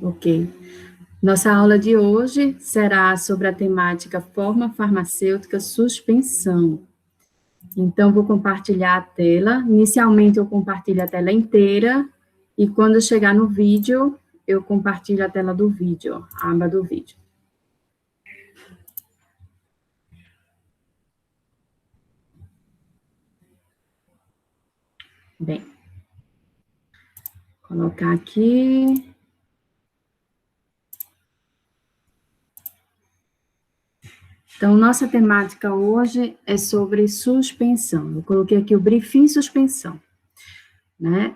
Ok. Nossa aula de hoje será sobre a temática forma farmacêutica suspensão. Então, vou compartilhar a tela. Inicialmente, eu compartilho a tela inteira, e quando chegar no vídeo, eu compartilho a tela do vídeo, a aba do vídeo. Bem, vou colocar aqui. Então, nossa temática hoje é sobre suspensão. Eu coloquei aqui o briefing suspensão. Né?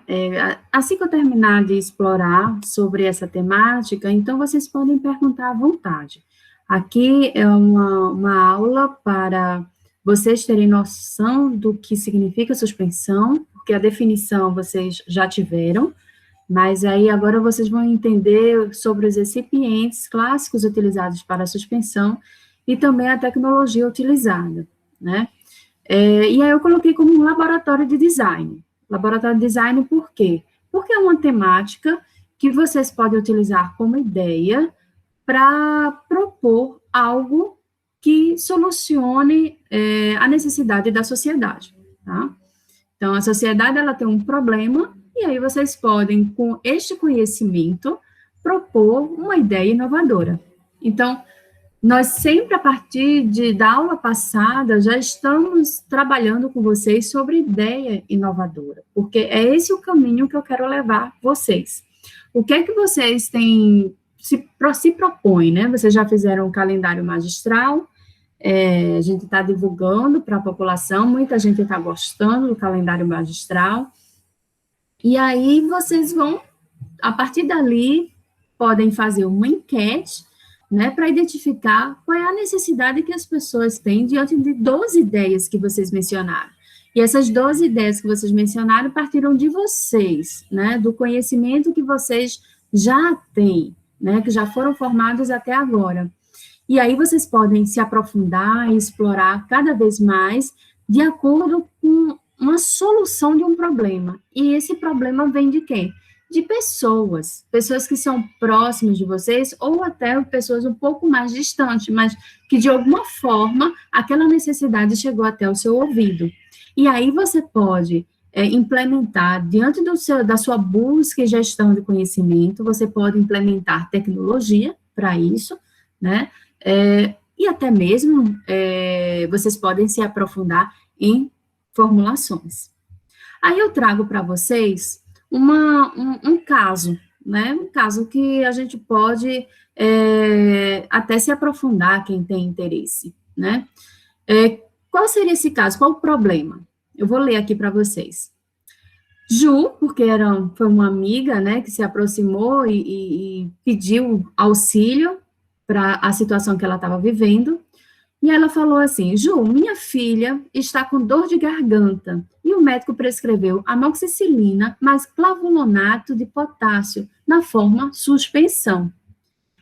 Assim que eu terminar de explorar sobre essa temática, então vocês podem perguntar à vontade. Aqui é uma aula para vocês terem noção do que significa suspensão, porque a definição vocês já tiveram, mas aí agora vocês vão entender sobre os recipientes clássicos utilizados para a suspensão e também a tecnologia utilizada, né? E aí eu coloquei como um laboratório de design. Laboratório de design por quê? Porque é uma temática que vocês podem utilizar como ideia para propor algo que solucione a necessidade da sociedade, tá? Então, a sociedade, ela tem um problema, e aí vocês podem, com este conhecimento, propor uma ideia inovadora. Então, nós sempre, a partir da aula passada, já estamos trabalhando com vocês sobre ideia inovadora, porque é esse o caminho que eu quero levar vocês. O que é que vocês têm, se propõem, né? Vocês já fizeram o calendário magistral, a gente está divulgando para a população, muita gente está gostando do calendário magistral, e aí vocês vão, a partir dali, podem fazer uma enquete, né, para identificar qual é a necessidade que as pessoas têm diante de 12 ideias que vocês mencionaram. E essas 12 ideias que vocês mencionaram partiram de vocês, né, do conhecimento que vocês já têm, né, que já foram formados até agora. E aí vocês podem se aprofundar e explorar cada vez mais de acordo com uma solução de um problema. E esse problema vem de quem? De pessoas que são próximas de vocês, ou até pessoas um pouco mais distantes, mas que de alguma forma aquela necessidade chegou até o seu ouvido. E aí você pode implementar, diante da sua busca e gestão de conhecimento, você pode implementar tecnologia para isso, né? E até mesmo vocês podem se aprofundar em formulações. Aí eu trago para vocês um caso, né? Um caso que a gente pode até se aprofundar, quem tem interesse, né? Qual seria esse caso? Qual o problema? Eu vou ler aqui para vocês. Ju, porque foi uma amiga, né, que se aproximou e pediu auxílio para a situação que ela estava vivendo, e ela falou assim: Ju, minha filha está com dor de garganta e o médico prescreveu amoxicilina mais clavulato de potássio na forma suspensão.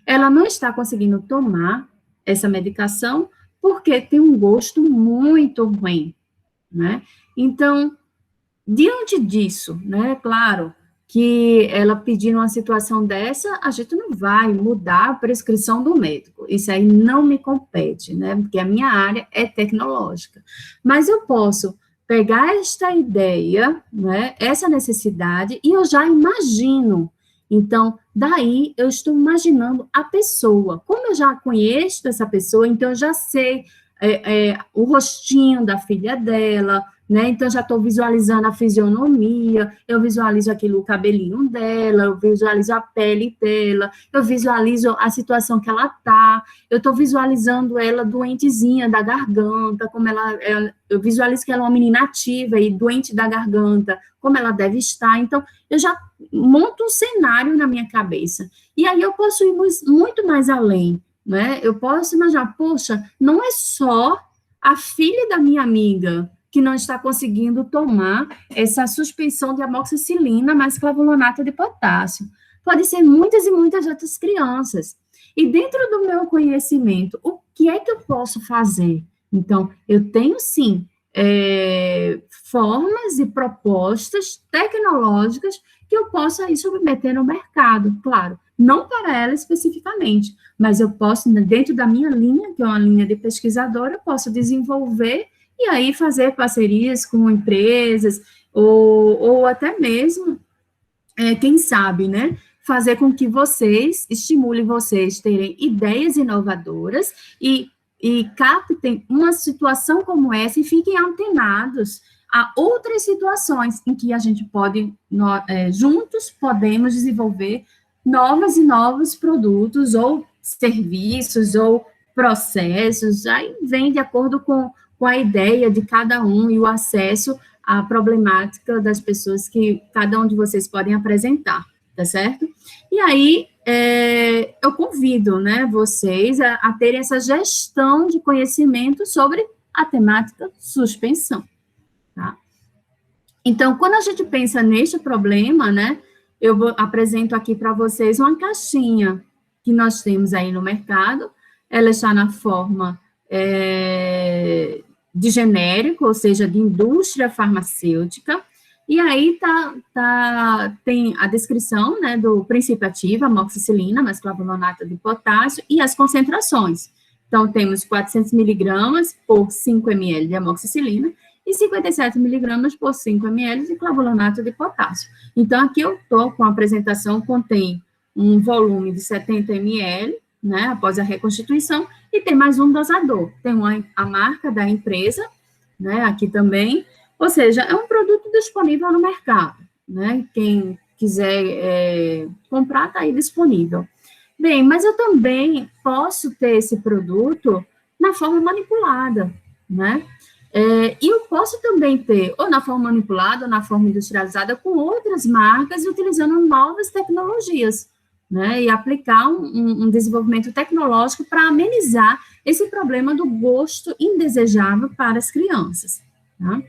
Ela não está conseguindo tomar essa medicação porque tem um gosto muito ruim, né? Então, diante disso, né, claro, que ela pedindo uma situação dessa, a gente não vai mudar a prescrição do médico. Isso aí não me compete, né? Porque a minha área é tecnológica. Mas eu posso pegar esta ideia, né, essa necessidade, e eu já imagino. Então, daí eu estou imaginando a pessoa. Como eu já conheço essa pessoa, então eu já sei o rostinho da filha dela, né? Então, já estou visualizando a fisionomia, eu visualizo o cabelinho dela, eu visualizo a pele dela, eu visualizo a situação que ela está, eu estou visualizando ela doentezinha da garganta, eu visualizo que ela é uma menina ativa e doente da garganta, como ela deve estar. Então, eu já monto um cenário na minha cabeça. E aí eu posso ir muito mais além, né? Eu posso imaginar, poxa, não é só a filha da minha amiga que não está conseguindo tomar essa suspensão de amoxicilina mais clavulato de potássio. Pode ser muitas e muitas outras crianças. E dentro do meu conhecimento, o que é que eu posso fazer? Então, eu tenho, sim, formas e propostas tecnológicas que eu possa aí submeter no mercado, claro, não para ela especificamente, mas eu posso, dentro da minha linha, que é uma linha de pesquisadora, eu posso desenvolver e aí fazer parcerias com empresas, ou até mesmo, quem sabe, né, fazer com que estimule vocês terem ideias inovadoras e captem uma situação como essa e fiquem antenados a outras situações em que a gente pode, juntos, podemos desenvolver novos e novos produtos ou serviços ou processos, aí vem de acordo com a ideia de cada um e o acesso à problemática das pessoas que cada um de vocês podem apresentar, tá certo? E aí, eu convido, né, vocês a terem essa gestão de conhecimento sobre a temática suspensão, tá? Então, quando a gente pensa neste problema, né, apresento aqui para vocês uma caixinha que nós temos aí no mercado, ela está na forma de genérico, ou seja, de indústria farmacêutica, e aí tem a descrição, né, do princípio ativo, amoxicilina, mais clavulonato de potássio, e as concentrações. Então, temos 400 miligramas por 5 ml de amoxicilina, e 57 miligramas por 5 ml de clavulonato de potássio. Então, aqui eu estou com a apresentação, contém um volume de 70 ml, né, após a reconstituição, e tem mais um dosador. Tem a marca da empresa, né, aqui também, ou seja, é um produto disponível no mercado, né, quem quiser comprar, está aí disponível. Bem, mas eu também posso ter esse produto na forma manipulada, né, e eu posso também ter, ou na forma manipulada, ou na forma industrializada, com outras marcas, utilizando novas tecnologias, né, e aplicar um desenvolvimento tecnológico para amenizar esse problema do gosto indesejável para as crianças, tá?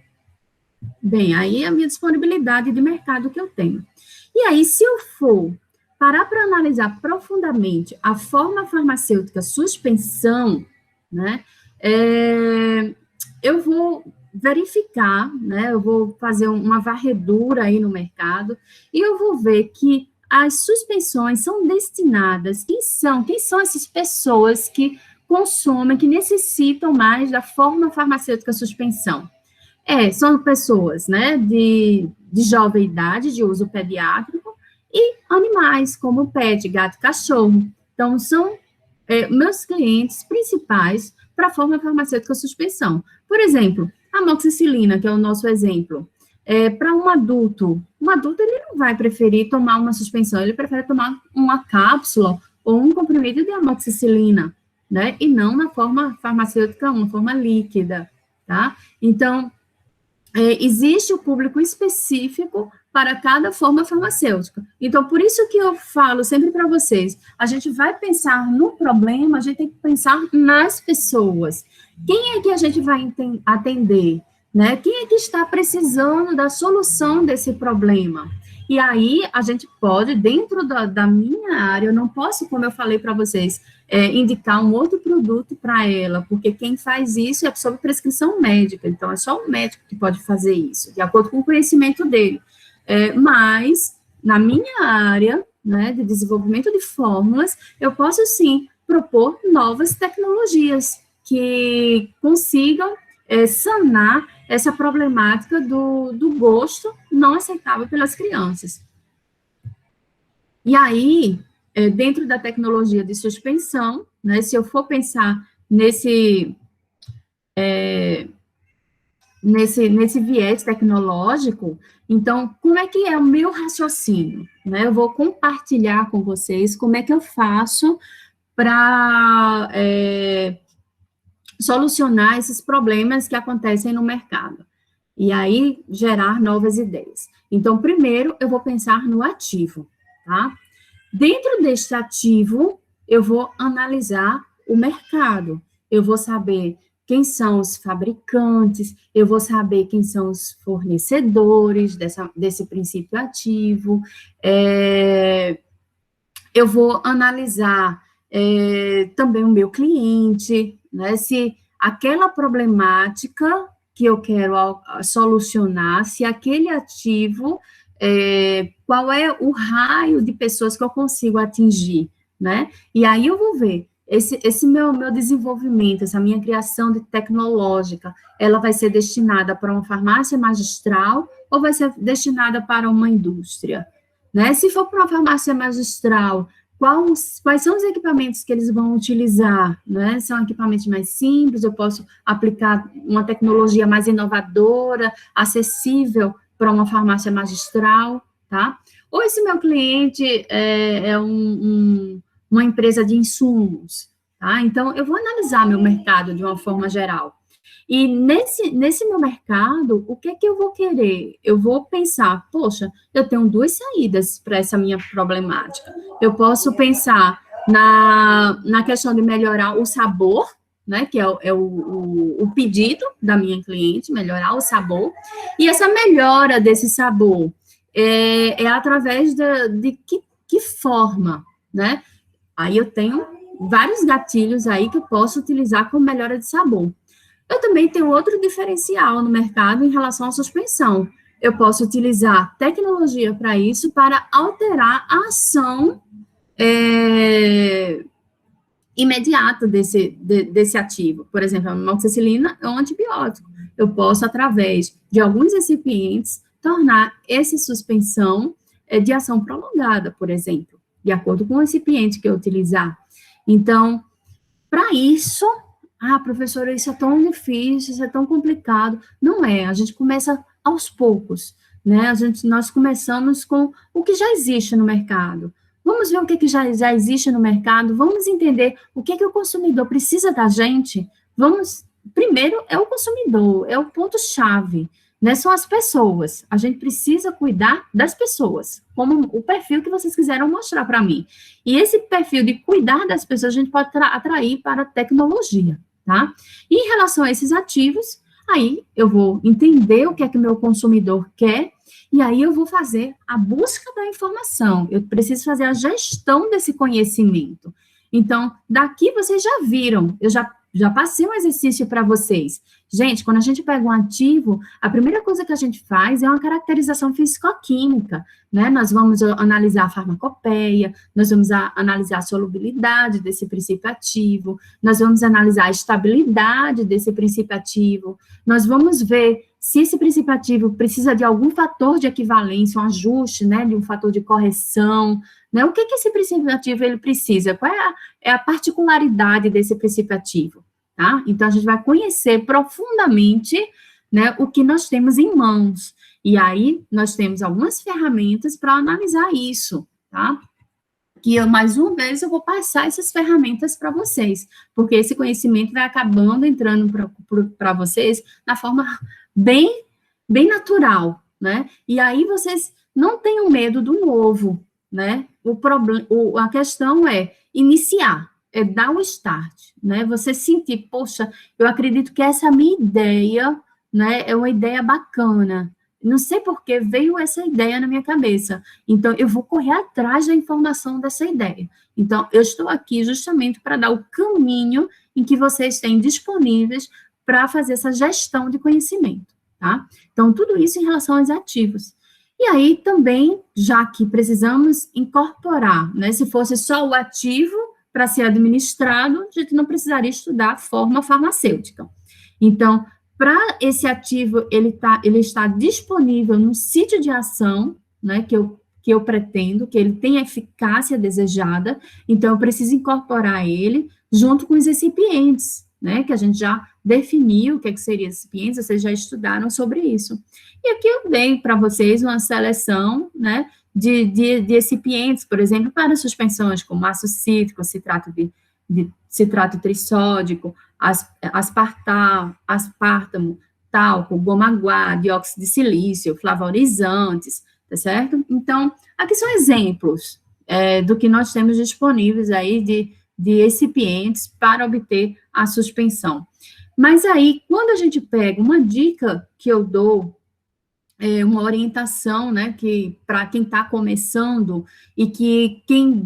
Bem, aí é a minha disponibilidade de mercado que eu tenho. E aí, se eu for parar para analisar profundamente a forma farmacêutica suspensão, né, eu vou verificar, né, eu vou fazer uma varredura aí no mercado, e eu vou ver que as suspensões são destinadas, quem são essas pessoas que consomem, que necessitam mais da forma farmacêutica suspensão? São pessoas, né, de jovem idade, de uso pediátrico, e animais, como pet, gato e cachorro. Então, são meus clientes principais para a forma farmacêutica suspensão. Por exemplo, a amoxicilina, que é o nosso exemplo, para um adulto ele não vai preferir tomar uma suspensão, ele prefere tomar uma cápsula ou um comprimido de amoxicilina, né, e não na forma farmacêutica, uma forma líquida, tá? Então, existe o público específico para cada forma farmacêutica. Então, por isso que eu falo sempre para vocês, a gente vai pensar no problema, a gente tem que pensar nas pessoas. Quem é que a gente vai atender? Né? Quem é que está precisando da solução desse problema? E aí, a gente pode, dentro da minha área, eu não posso, como eu falei para vocês, indicar um outro produto para ela, porque quem faz isso é sob prescrição médica, então é só o médico que pode fazer isso, de acordo com o conhecimento dele. Mas, na minha área, né, de desenvolvimento de fórmulas, eu posso, sim, propor novas tecnologias que consigam sanar essa problemática do gosto não aceitável pelas crianças. E aí, dentro da tecnologia de suspensão, né, se eu for pensar nesse viés tecnológico, então, como é que é o meu raciocínio? Né? Eu vou compartilhar com vocês como é que eu faço para solucionar esses problemas que acontecem no mercado. E aí, gerar novas ideias. Então, primeiro, eu vou pensar no ativo, tá? Dentro deste ativo, eu vou analisar o mercado. Eu vou saber quem são os fabricantes, eu vou saber quem são os fornecedores desse princípio ativo, eu vou analisar também o meu cliente, né, se aquela problemática que eu quero solucionar, se aquele ativo qual é o raio de pessoas que eu consigo atingir, né? E aí eu vou ver, esse meu desenvolvimento, essa minha criação tecnológica, ela vai ser destinada para uma farmácia magistral ou vai ser destinada para uma indústria, né? Se for para uma farmácia magistral, quais são os equipamentos que eles vão utilizar, né? São equipamentos mais simples, eu posso aplicar uma tecnologia mais inovadora, acessível para uma farmácia magistral, tá? Ou esse meu cliente uma empresa de insumos, tá? Então, eu vou analisar meu mercado de uma forma geral. E nesse meu mercado, o que é que eu vou querer? Eu vou pensar, poxa, eu tenho duas saídas para essa minha problemática. Eu posso pensar na questão de melhorar o sabor, né, que é o pedido da minha cliente, melhorar o sabor, e essa melhora desse sabor é através de que forma, né? Aí eu tenho vários gatilhos aí que eu posso utilizar como melhora de sabor. Eu também tenho outro diferencial no mercado em relação à suspensão. Eu posso utilizar tecnologia para isso, para alterar a ação imediata desse ativo. Por exemplo, a amoxicilina é um antibiótico. Eu posso, através de alguns recipientes, tornar essa suspensão de ação prolongada, por exemplo, de acordo com o recipiente que eu utilizar. Então, para isso, professora, isso é tão difícil, isso é tão complicado. Não é, a gente começa aos poucos, né? Nós começamos com o que já existe no mercado. Vamos ver o que já existe no mercado, vamos entender o que o consumidor precisa da gente. Primeiro é o consumidor, é o ponto-chave, né? São as pessoas. A gente precisa cuidar das pessoas, como o perfil que vocês quiseram mostrar para mim. E esse perfil de cuidar das pessoas, a gente pode atrair para a tecnologia, tá? E em relação a esses ativos, aí eu vou entender o que é que o meu consumidor quer, e aí eu vou fazer a busca da informação. Eu preciso fazer a gestão desse conhecimento. Então, daqui vocês já viram, eu já passei um exercício para vocês. Gente, quando a gente pega um ativo, a primeira coisa que a gente faz é uma caracterização físico-química, né? Nós vamos analisar a farmacopeia, nós vamos analisar a solubilidade desse princípio ativo, nós vamos analisar a estabilidade desse princípio ativo, nós vamos ver se esse princípio ativo precisa de algum fator de equivalência, um ajuste, né, de um fator de correção, né? O que esse princípio ativo ele precisa? Qual é a particularidade desse princípio ativo? Tá? Então, a gente vai conhecer profundamente, né, o que nós temos em mãos. E aí, nós temos algumas ferramentas para analisar isso, tá? Que mais uma vez, eu vou passar essas ferramentas para vocês, porque esse conhecimento vai acabando entrando para vocês na forma bem natural, né? E aí, vocês não tenham medo do novo, né? A questão é iniciar, é dar o start, né? Você sentir, poxa, eu acredito que essa minha ideia, né, é uma ideia bacana. Não sei por que veio essa ideia na minha cabeça. Então, eu vou correr atrás da informação dessa ideia. Então, eu estou aqui justamente para dar o caminho em que vocês têm disponíveis para fazer essa gestão de conhecimento, tá? Então, tudo isso em relação aos ativos. E aí, também, já que precisamos incorporar, né? Se fosse só o ativo para ser administrado, a gente não precisaria estudar a forma farmacêutica. Então, para esse ativo, ele está disponível no sítio de ação, né, que eu pretendo, que ele tenha a eficácia desejada, então eu preciso incorporar ele junto com os recipientes, né, que a gente já definiu o que seriam recipientes, vocês já estudaram sobre isso. E aqui eu dei para vocês uma seleção, né, de recipientes, por exemplo, para suspensões como ácido cítrico, de citrato trissódico, aspartamo, talco, goma-guá, dióxido de silício, flavorizantes, tá certo? Então, aqui são exemplos do que nós temos disponíveis aí de recipientes para obter a suspensão. Mas aí, quando a gente pega uma dica que eu dou, uma orientação, né, que para quem está começando e que quem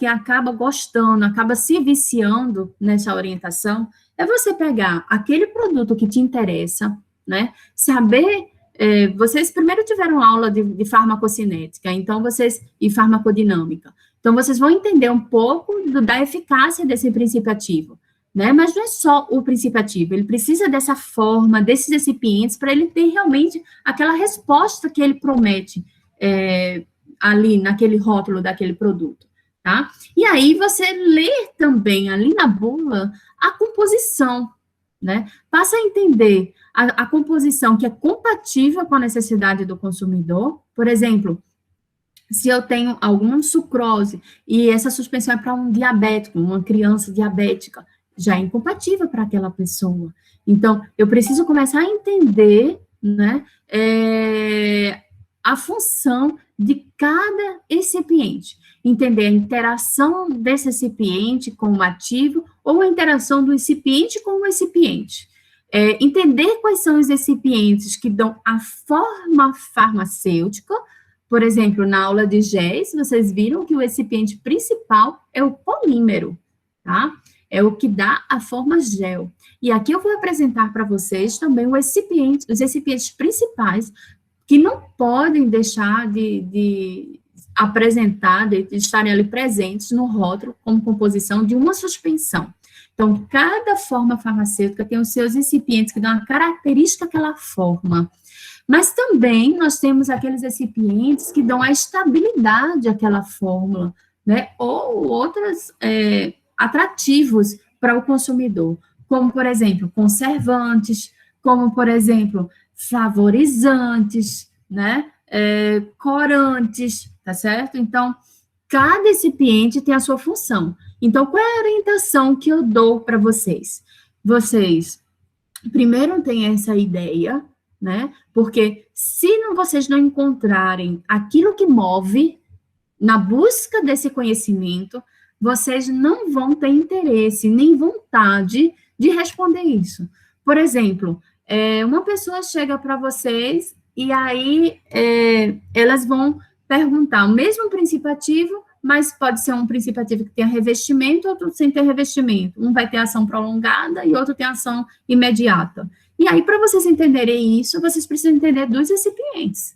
acaba gostando, acaba se viciando nessa orientação, é você pegar aquele produto que te interessa, né, saber vocês primeiro tiveram aula de farmacocinética, então e farmacodinâmica. Então, vocês vão entender um pouco da eficácia desse princípio ativo, né? Mas não é só o princípio ativo, ele precisa dessa forma, desses recipientes, para ele ter realmente aquela resposta que ele promete ali naquele rótulo daquele produto, tá? E aí, você lê também ali na bula a composição, né? Passa a entender a composição que é compatível com a necessidade do consumidor. Por exemplo, se eu tenho alguma sucrose e essa suspensão é para um diabético, uma criança diabética, já é incompatível para aquela pessoa. Então, eu preciso começar a entender, né, a função de cada recipiente, entender a interação desse recipiente com o ativo ou a interação do recipiente com o recipiente. Entender quais são os recipientes que dão a forma farmacêutica. Por exemplo, na aula de GES, vocês viram que o recipiente principal é o polímero, tá? É o que dá a forma gel. E aqui eu vou apresentar para vocês também os recipientes principais que não podem deixar de apresentar, de estarem ali presentes no rótulo como composição de uma suspensão. Então, cada forma farmacêutica tem os seus recipientes que dão a característica daquela forma. Mas também nós temos aqueles recipientes que dão a estabilidade àquela fórmula, né? Ou outros atrativos para o consumidor, como, por exemplo, conservantes, como, por exemplo, flavorizantes, né? Corantes, tá certo? Então, cada recipiente tem a sua função. Então, qual é a orientação que eu dou para vocês? Vocês, primeiro, têm essa ideia, né? Porque se vocês não encontrarem aquilo que move na busca desse conhecimento, vocês não vão ter interesse nem vontade de responder isso. Por exemplo, uma pessoa chega para vocês e aí elas vão perguntar o mesmo princípio ativo, mas pode ser um princípio ativo que tenha revestimento, outro sem ter revestimento. Um vai ter ação prolongada e outro tem ação imediata. E aí, para vocês entenderem isso, vocês precisam entender dos recipientes,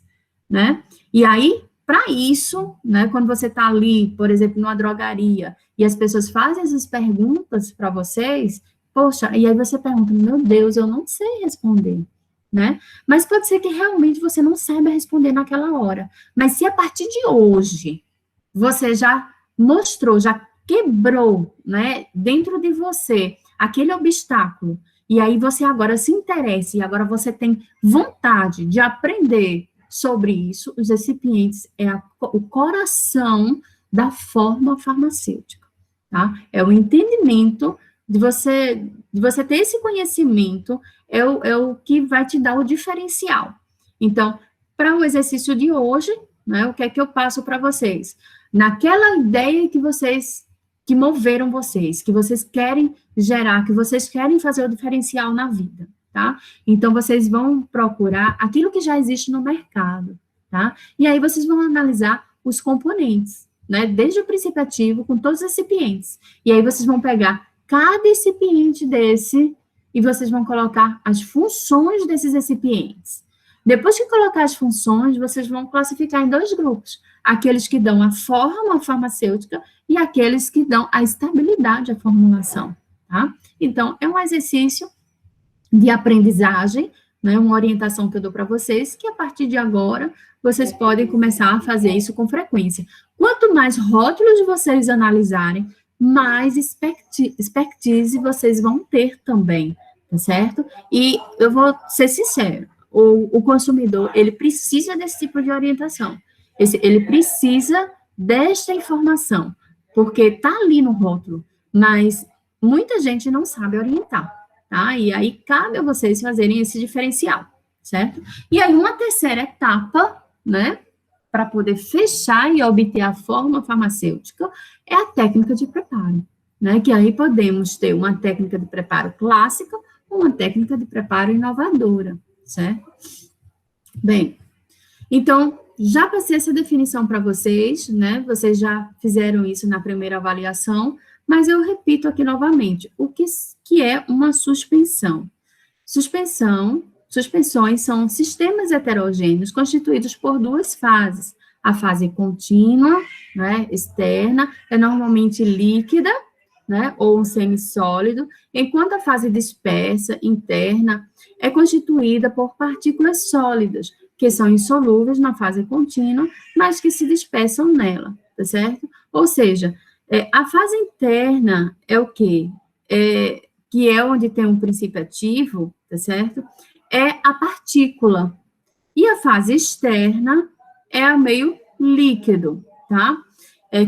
né? E aí, para isso, né, quando você está ali, por exemplo, numa drogaria, e as pessoas fazem essas perguntas para vocês, poxa, e aí você pergunta, meu Deus, eu não sei responder, né? Mas pode ser que realmente você não saiba responder naquela hora. Mas se a partir de hoje, você já mostrou, já quebrou, né, dentro de você, aquele obstáculo, e aí você agora se interessa, e agora você tem vontade de aprender sobre isso, os recipientes o coração da forma farmacêutica, tá? É o entendimento de você ter esse conhecimento, é o que vai te dar o diferencial. Então, para o exercício de hoje, né, o que é que eu passo para vocês? Naquela ideia que moveram vocês, que vocês querem gerar, que vocês querem fazer o diferencial na vida, tá? Então, vocês vão procurar aquilo que já existe no mercado, tá? E aí, vocês vão analisar os componentes, né? Desde o princípio ativo, com todos os recipientes. E aí, vocês vão pegar cada recipiente desse e vocês vão colocar as funções desses recipientes. Depois que colocar as funções, vocês vão classificar em 2 grupos. Aqueles que dão a forma farmacêutica e aqueles que dão a estabilidade à formulação, tá? Então, é um exercício de aprendizagem, né, uma orientação que eu dou para vocês, que a partir de agora, vocês podem começar a fazer isso com frequência. Quanto mais rótulos vocês analisarem, mais expertise vocês vão ter também, tá certo? E eu vou ser sincero, o consumidor, ele precisa desse tipo de orientação. Ele precisa desta informação, porque está ali no rótulo, mas muita gente não sabe orientar, tá? E aí cabe a vocês fazerem esse diferencial, certo? E aí uma terceira etapa, né, para poder fechar e obter a forma farmacêutica, é a técnica de preparo, né? Que aí podemos ter uma técnica de preparo clássica ou uma técnica de preparo inovadora, certo? Bem, então, já passei essa definição para vocês, né? Vocês já fizeram isso na primeira avaliação, mas eu repito aqui novamente, o que é uma suspensão? Suspensão Suspensões são sistemas heterogêneos constituídos por duas fases. A fase contínua, né, externa, é normalmente líquida, né, ou um semissólido, enquanto a fase dispersa, interna, é constituída por partículas sólidas, que são insolúveis na fase contínua, mas que se dispersam nela, tá certo? Ou seja, a fase interna é o quê? Que é onde tem um princípio ativo, tá certo? É a partícula. E a fase externa é o meio líquido, tá?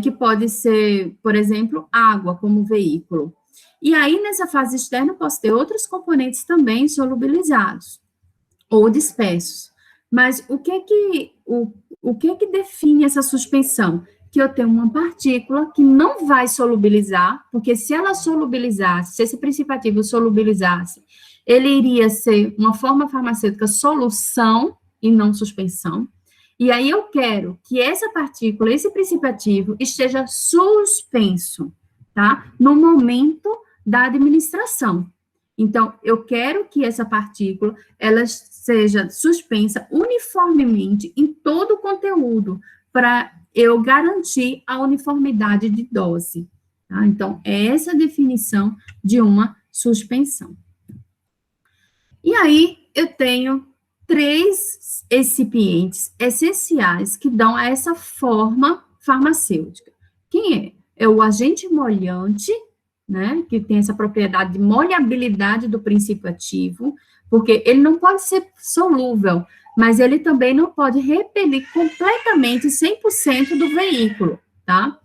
Que pode ser, por exemplo, água como veículo. E aí, nessa fase externa, eu posso ter outros componentes também solubilizados ou dispersos. Mas o que que define essa suspensão? Que eu tenho uma partícula que não vai solubilizar, porque se ela solubilizasse, se esse princípio ativo solubilizasse, ele iria ser uma forma farmacêutica solução e não suspensão. E aí eu quero que essa partícula, esse princípio ativo, esteja suspenso, tá? No momento da administração. Então, eu quero que essa partícula, ela seja suspensa uniformemente em todo o conteúdo, para eu garantir a uniformidade de dose. Tá? Então, é essa a definição de uma suspensão. E aí, eu tenho 3 recipientes essenciais que dão a essa forma farmacêutica. Quem é? É o agente molhante, né, que tem essa propriedade de molhabilidade do princípio ativo, porque ele não pode ser solúvel, mas ele também não pode repelir completamente 100% do veículo, tá?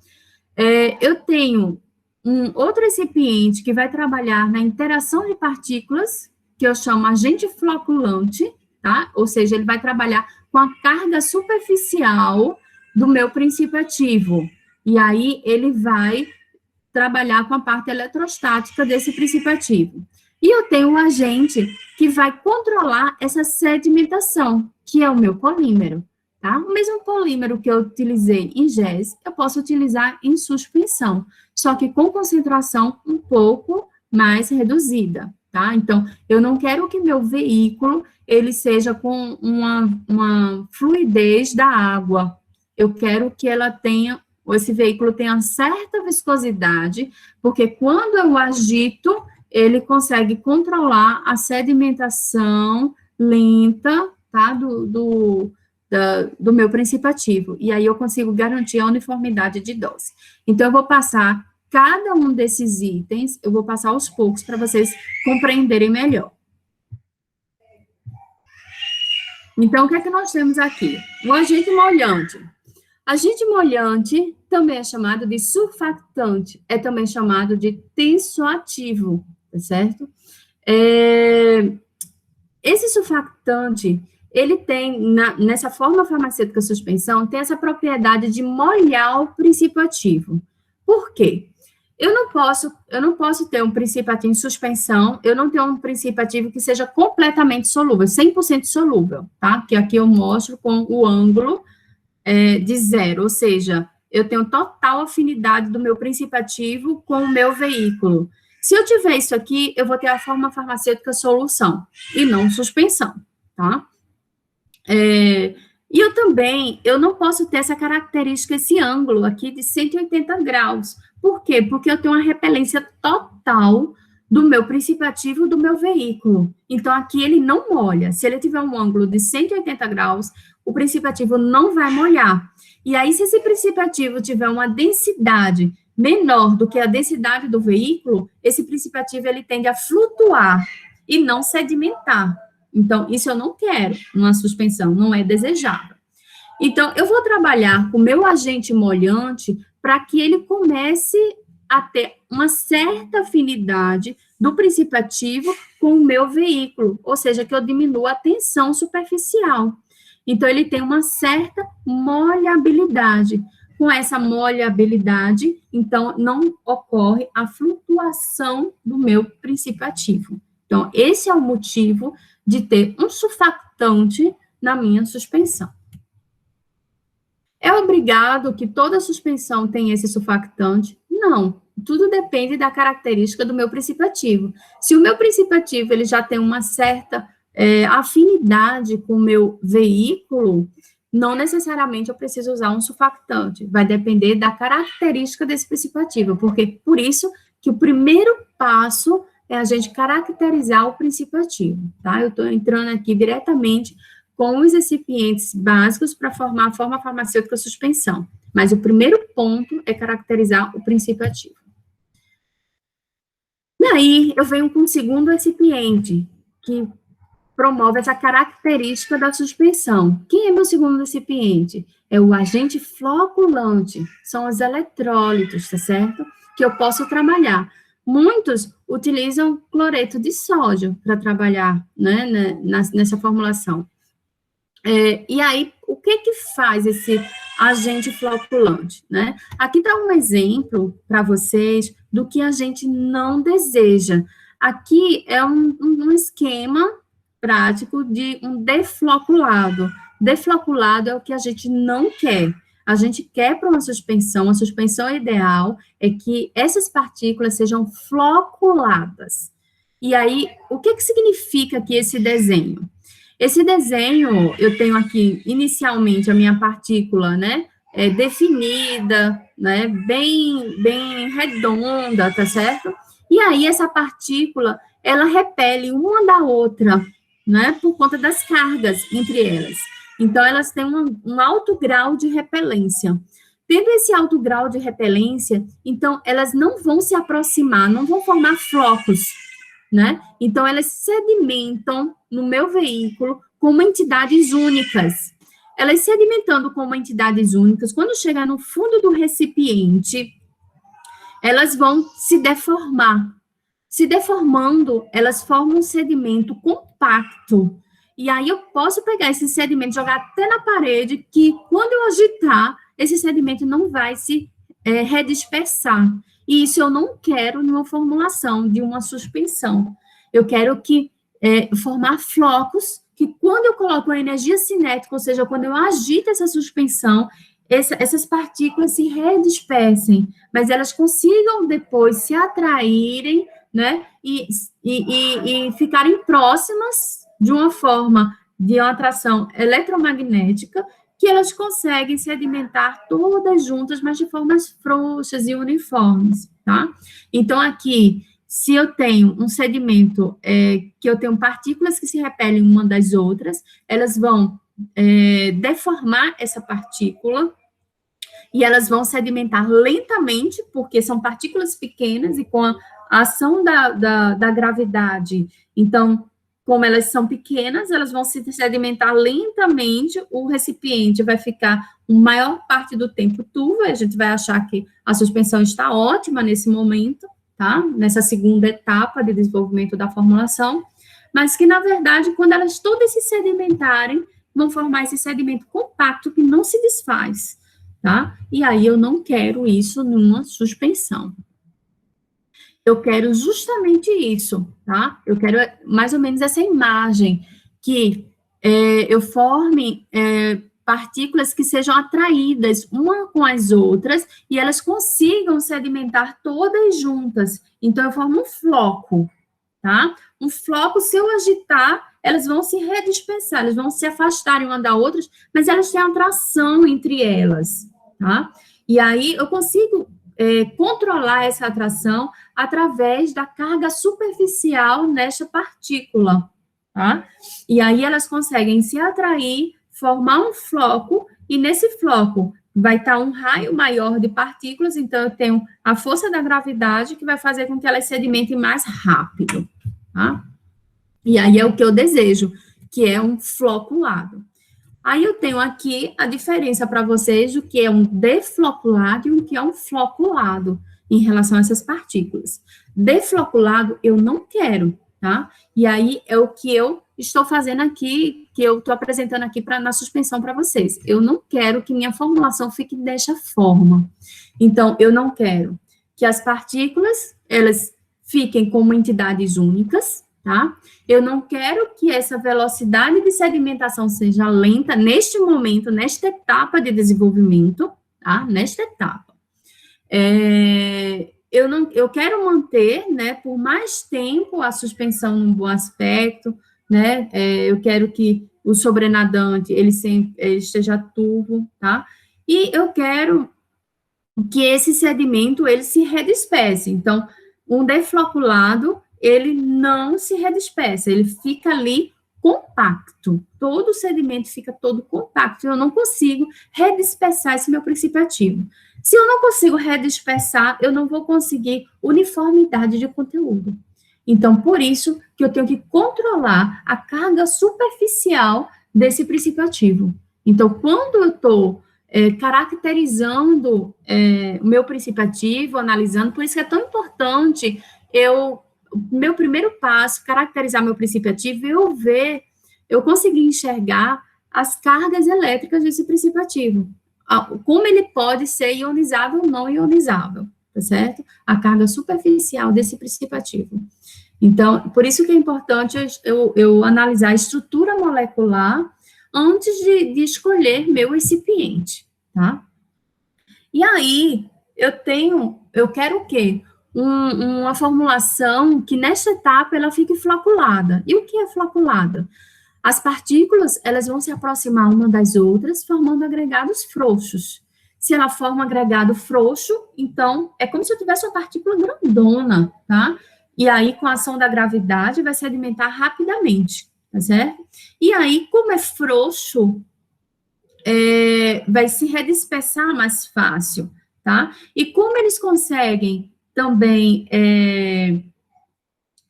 Eu tenho um outro recipiente que vai trabalhar na interação de partículas, que eu chamo agente floculante, tá? Ou seja, ele vai trabalhar com a carga superficial do meu princípio ativo. E aí, ele vai trabalhar com a parte eletrostática desse princípio ativo. E eu tenho um agente que vai controlar essa sedimentação, que é o meu polímero, tá? O mesmo polímero que eu utilizei em GES, eu posso utilizar em suspensão, só que com concentração um pouco mais reduzida, tá? Então, eu não quero que meu veículo, ele seja com uma fluidez da água, eu quero que ela tenha, esse veículo tenha certa viscosidade, porque quando eu agito, ele consegue controlar a sedimentação lenta, tá, do meu princípio ativo, e aí eu consigo garantir a uniformidade de dose. Então, eu vou passar cada um desses itens, eu vou passar aos poucos para vocês compreenderem melhor. Então, o que é que nós temos aqui? O agente molhante. Agente molhante também é chamado de surfactante, é também chamado de tensoativo, tá certo? Esse surfactante, ele tem, nessa forma farmacêutica suspensão, tem essa propriedade de molhar o princípio ativo. Por quê? Eu não posso ter um princípio ativo em suspensão, eu não tenho um princípio ativo que seja completamente solúvel, 100% solúvel, tá? Que aqui eu mostro com o ângulo de 0, ou seja, eu tenho total afinidade do meu princípio ativo com o meu veículo. Se eu tiver isso aqui, eu vou ter a forma farmacêutica solução, e não suspensão, tá? E eu não posso ter essa característica, esse ângulo aqui de 180 graus. Por quê? Porque eu tenho uma repelência total do meu princípio ativo do meu veículo. Então, aqui ele não molha. Se ele tiver um ângulo de 180 graus, o princípio ativo não vai molhar. E aí, se esse princípio ativo tiver uma densidade menor do que a densidade do veículo, esse princípio ativo ele tende a flutuar e não sedimentar. Então, isso eu não quero numa suspensão, não é desejável. Então, eu vou trabalhar com o meu agente molhante para que ele comece a ter uma certa afinidade do princípio ativo com o meu veículo, ou seja, que eu diminua a tensão superficial. Então, ele tem uma certa molhabilidade. Com essa molhabilidade, então, não ocorre a flutuação do meu princípio ativo. Então, esse é o motivo de ter um surfactante na minha suspensão. É obrigado que toda suspensão tenha esse surfactante? Não, tudo depende da característica do meu princípio ativo. Se o meu princípio ativo ele já tem uma certa afinidade com o meu veículo, não necessariamente eu preciso usar um surfactante, vai depender da característica desse princípio, porque por isso que o primeiro passo é a gente caracterizar o princípio ativo, tá? Eu estou entrando aqui diretamente com os recipientes básicos para formar a forma farmacêutica suspensão, mas o primeiro ponto é caracterizar o princípio ativo. E aí, eu venho com o segundo recipiente, que promove essa característica da suspensão. Quem é meu segundo recipiente? É o agente floculante, são os eletrólitos, tá certo? Que eu posso trabalhar. Muitos utilizam cloreto de sódio para trabalhar, né, nessa formulação. E aí, o que faz esse agente floculante, né? Aqui está um exemplo para vocês do que a gente não deseja. Aqui é um esquema prático de um defloculado. Defloculado é o que a gente não quer. A gente quer para uma suspensão, a suspensão ideal é que essas partículas sejam floculadas. E aí, o que significa aqui esse desenho? Esse desenho, eu tenho aqui, inicialmente, a minha partícula, né, definida, né, bem redonda, tá certo? E aí, essa partícula, ela repele uma da outra, né, por conta das cargas entre elas. Então, elas têm um alto grau de repelência. Tendo esse alto grau de repelência, então, elas não vão se aproximar, não vão formar flocos, né? Então, elas sedimentam no meu veículo como entidades únicas. Elas sedimentando como entidades únicas, quando chegar no fundo do recipiente, elas vão se deformar. Se deformando, elas formam um sedimento compacto. E aí eu posso pegar esse sedimento, jogar até na parede, que quando eu agitar, esse sedimento não vai se redispersar. E isso eu não quero numa formulação de uma suspensão. Eu quero formar flocos que quando eu coloco a energia cinética, ou seja, quando eu agito essa suspensão, essas partículas se redispersem, mas elas consigam depois se atraírem, né, e ficarem próximas de uma forma de uma atração eletromagnética, que elas conseguem sedimentar todas juntas, mas de formas frouxas e uniformes, tá? Então, aqui, se eu tenho um sedimento que eu tenho partículas que se repelem uma das outras, elas vão deformar essa partícula e elas vão sedimentar lentamente, porque são partículas pequenas e com a ação da gravidade, então, como elas são pequenas, elas vão se sedimentar lentamente, o recipiente vai ficar a maior parte do tempo turvo, a gente vai achar que a suspensão está ótima nesse momento, tá? Nessa segunda etapa de desenvolvimento da formulação, mas que, na verdade, quando elas todas se sedimentarem, vão formar esse sedimento compacto que não se desfaz, tá? E aí eu não quero isso numa suspensão. Eu quero justamente isso, tá? Eu quero mais ou menos essa imagem, que eu forme partículas que sejam atraídas uma com as outras e elas consigam sedimentar todas juntas. Então, eu formo um floco, tá? Um floco, se eu agitar, elas vão se redispersar, elas vão se afastarem uma da outra, mas elas têm atração entre elas, tá? E aí, eu consigo controlar essa atração através da carga superficial nesta partícula, tá? E aí elas conseguem se atrair, formar um floco, e nesse floco vai estar um raio maior de partículas, então eu tenho a força da gravidade que vai fazer com que elas sedimentem mais rápido, tá? E aí é o que eu desejo, que é um floculado. Aí eu tenho aqui a diferença para vocês do que é um defloculado e o que é um floculado em relação a essas partículas. Defloculado eu não quero, tá? E aí é o que eu estou fazendo aqui, que eu estou apresentando aqui na suspensão para vocês. Eu não quero que minha formulação fique desta forma. Então, eu não quero que as partículas, elas fiquem como entidades únicas, tá? Eu não quero que essa velocidade de sedimentação seja lenta neste momento, nesta etapa de desenvolvimento, tá? Nesta etapa. Eu quero manter, né, por mais tempo a suspensão num bom aspecto, né? Eu quero que o sobrenadante, ele esteja turvo, tá? E eu quero que esse sedimento, ele se redisperse. Então, um defloculado, ele não se redispersa, ele fica ali compacto. Todo o sedimento fica todo compacto. Eu não consigo redispersar esse meu princípio ativo. Se eu não consigo redispersar, eu não vou conseguir uniformidade de conteúdo. Então, por isso que eu tenho que controlar a carga superficial desse princípio ativo. Então, quando eu estou caracterizando o meu princípio ativo, analisando, por isso que é tão importante meu primeiro passo, caracterizar meu princípio ativo, eu conseguir enxergar as cargas elétricas desse princípio ativo, como ele pode ser ionizado ou não ionizado, tá certo? A carga superficial desse princípio ativo. Então, por isso que é importante eu analisar a estrutura molecular antes de escolher meu recipiente, tá? E aí, eu quero o quê? Uma formulação que nesta etapa ela fique floculada. E o que é floculada? As partículas, elas vão se aproximar uma das outras, formando agregados frouxos. Se ela forma um agregado frouxo, então, é como se eu tivesse uma partícula grandona, tá? E aí, com a ação da gravidade, vai sedimentar rapidamente, tá certo? E aí, como é frouxo, vai se redispersar mais fácil, tá? E como eles conseguem também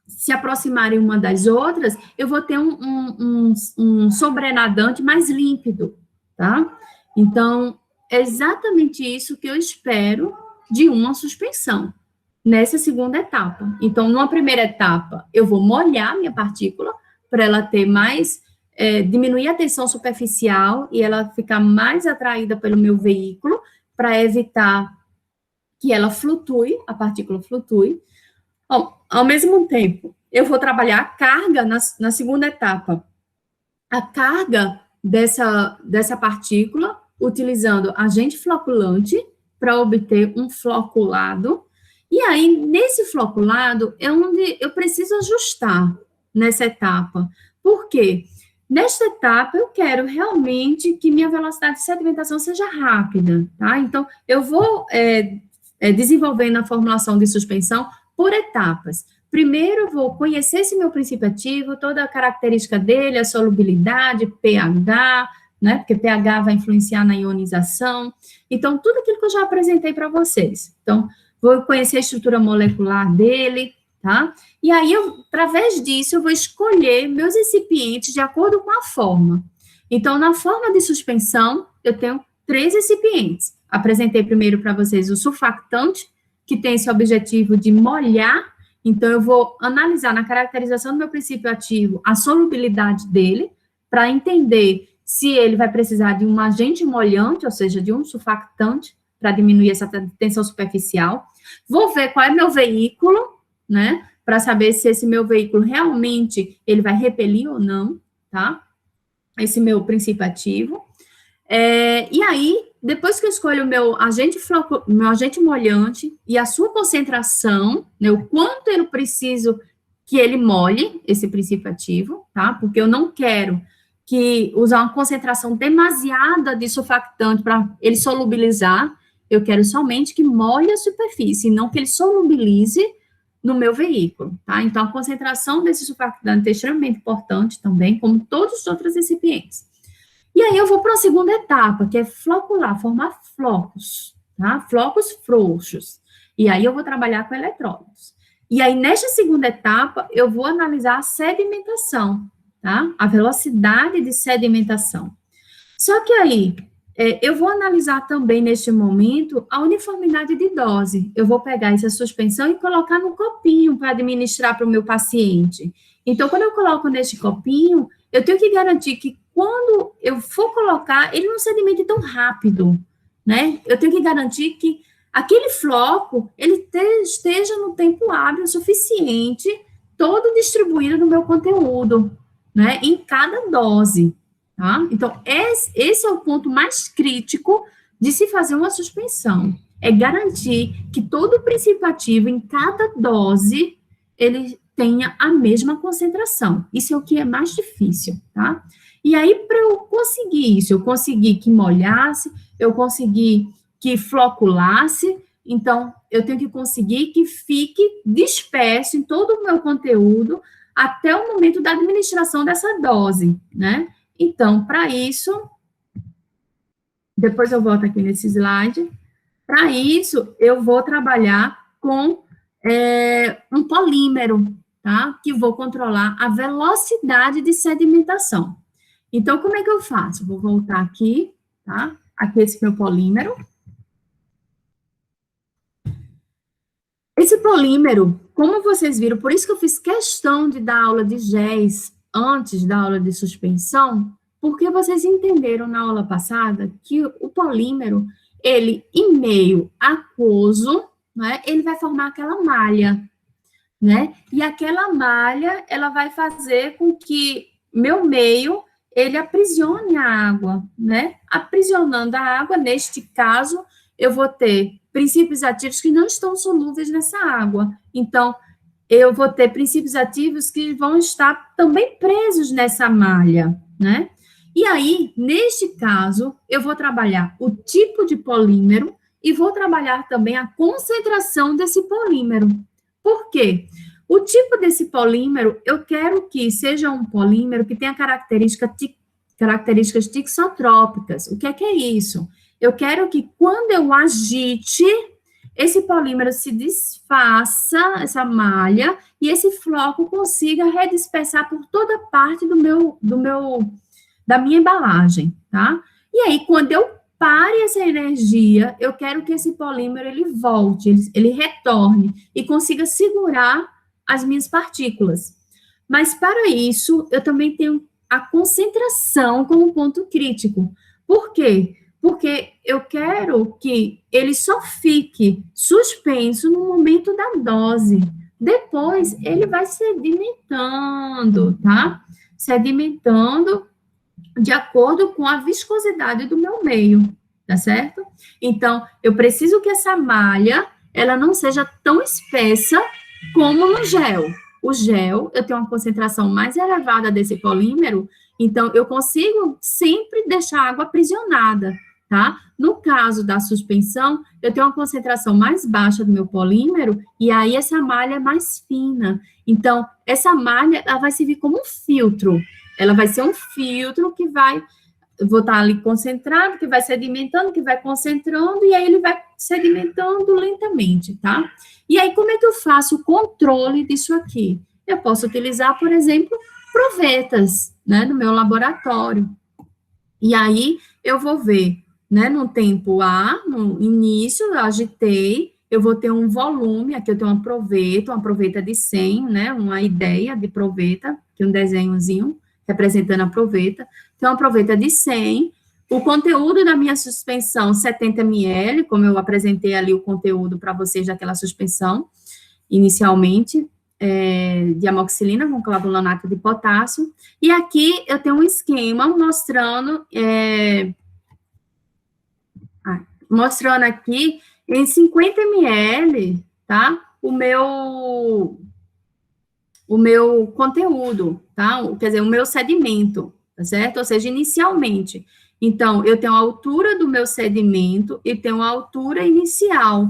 se aproximarem uma das outras, eu vou ter um sobrenadante mais límpido, tá? Então, é exatamente isso que eu espero de uma suspensão, nessa segunda etapa. Então, numa primeira etapa, eu vou molhar minha partícula para ela ter mais, diminuir a tensão superficial e ela ficar mais atraída pelo meu veículo, para evitar que ela flutue, a partícula flutue. Ao mesmo tempo, eu vou trabalhar a carga na segunda etapa. A carga dessa partícula, utilizando agente floculante para obter um floculado. E aí, nesse floculado, é onde eu preciso ajustar nessa etapa. Por quê? Nesta etapa, eu quero realmente que minha velocidade de sedimentação seja rápida, tá? Então, eu vou desenvolvendo a formulação de suspensão por etapas. Primeiro, eu vou conhecer esse meu princípio ativo, toda a característica dele, a solubilidade, pH, né? Porque pH vai influenciar na ionização. Então, tudo aquilo que eu já apresentei para vocês. Então, vou conhecer a estrutura molecular dele, tá? E aí, através disso, eu vou escolher meus recipientes de acordo com a forma. Então, na forma de suspensão, eu tenho 3 recipientes. Apresentei primeiro para vocês o surfactante, que tem esse objetivo de molhar. Então, eu vou analisar na caracterização do meu princípio ativo a solubilidade dele, para entender se ele vai precisar de um agente molhante, ou seja, de um surfactante, para diminuir essa tensão superficial. Vou ver qual é meu veículo, né, para saber se esse meu veículo realmente ele vai repelir ou não, tá? Esse meu princípio ativo. E aí, depois que eu escolho o meu agente molhante e a sua concentração, né, o quanto eu preciso que ele molhe esse princípio ativo, tá? Porque eu não quero usar uma concentração demasiada de surfactante para ele solubilizar, eu quero somente que molhe a superfície, não que ele solubilize no meu veículo, tá? Então, a concentração desse surfactante é extremamente importante também, como todos os outros recipientes. E aí eu vou para a segunda etapa, que é flocular, formar flocos, tá? Flocos frouxos. E aí eu vou trabalhar com eletrólitos. E aí, nesta segunda etapa, eu vou analisar a sedimentação, tá? A velocidade de sedimentação. Só que aí, eu vou analisar também, neste momento, a uniformidade de dose. Eu vou pegar essa suspensão e colocar no copinho para administrar para o meu paciente. Então, quando eu coloco neste copinho, eu tenho que garantir que quando eu for colocar, ele não sedimente tão rápido, né? Eu tenho que garantir que aquele floco, ele esteja no tempo hábil suficiente, todo distribuído no meu conteúdo, né? Em cada dose, tá? Então, esse é o ponto mais crítico de se fazer uma suspensão, é garantir que todo o princípio ativo em cada dose, ele tenha a mesma concentração. Isso é o que é mais difícil, tá? E aí, para eu conseguir isso, eu consegui que molhasse, eu consegui que floculasse, então, eu tenho que conseguir que fique disperso em todo o meu conteúdo até o momento da administração dessa dose, né? Então, para isso, depois eu volto aqui nesse slide, para isso, eu vou trabalhar com um polímero, tá? Que vou controlar a velocidade de sedimentação. Então, como é que eu faço? Vou voltar aqui, tá? Aqui esse meu polímero. Esse polímero, como vocês viram, por isso que eu fiz questão de dar aula de GES antes da aula de suspensão, porque vocês entenderam na aula passada que o polímero, ele, em meio aquoso, né, ele vai formar aquela malha, né? E aquela malha, ela vai fazer com que meu meio, ele aprisione a água, né? Aprisionando a água, neste caso, eu vou ter princípios ativos que não estão solúveis nessa água. Então, eu vou ter princípios ativos que vão estar também presos nessa malha, né? E aí, neste caso, eu vou trabalhar o tipo de polímero e vou trabalhar também a concentração desse polímero. Por quê? O tipo desse polímero, eu quero que seja um polímero que tenha características tixotrópicas. O que é isso? Eu quero que quando eu agite, esse polímero se desfaça, essa malha, e esse floco consiga redispersar por toda parte da minha embalagem, tá? E aí, quando eu pare essa energia, eu quero que esse polímero, ele volte, ele retorne, e consiga segurar as minhas partículas. Mas, para isso, eu também tenho a concentração como ponto crítico. Por quê? Porque eu quero que ele só fique suspenso no momento da dose. Depois, ele vai sedimentando, tá? Sedimentando de acordo com a viscosidade do meu meio, tá certo? Então, eu preciso que essa malha, ela não seja tão espessa como no gel. O gel, eu tenho uma concentração mais elevada desse polímero, então eu consigo sempre deixar a água aprisionada, tá? No caso da suspensão, eu tenho uma concentração mais baixa do meu polímero, e aí essa malha é mais fina. Então, essa malha, ela vai servir como um filtro. Ela vai ser um filtro que vai, vou estar ali concentrado, que vai sedimentando, que vai concentrando, e aí ele vai sedimentando lentamente, tá? E aí, como é que eu faço o controle disso aqui? Eu posso utilizar, por exemplo, provetas, né, no meu laboratório. E aí, eu vou ver, né, no tempo A, no início, eu agitei, eu vou ter um volume, aqui eu tenho uma proveta de 100, né, uma ideia de proveta, aqui um desenhozinho, representando a proveta. Então, a proveta de 100, o conteúdo da minha suspensão, 70 ml, como eu apresentei ali o conteúdo para vocês daquela suspensão, inicialmente, de amoxicilina com clavulanato de potássio, e aqui eu tenho um esquema mostrando aqui em 50 ml, tá, o meu conteúdo, tá, quer dizer, o meu sedimento, tá certo? Ou seja, inicialmente. Então, eu tenho a altura do meu sedimento e tenho a altura inicial.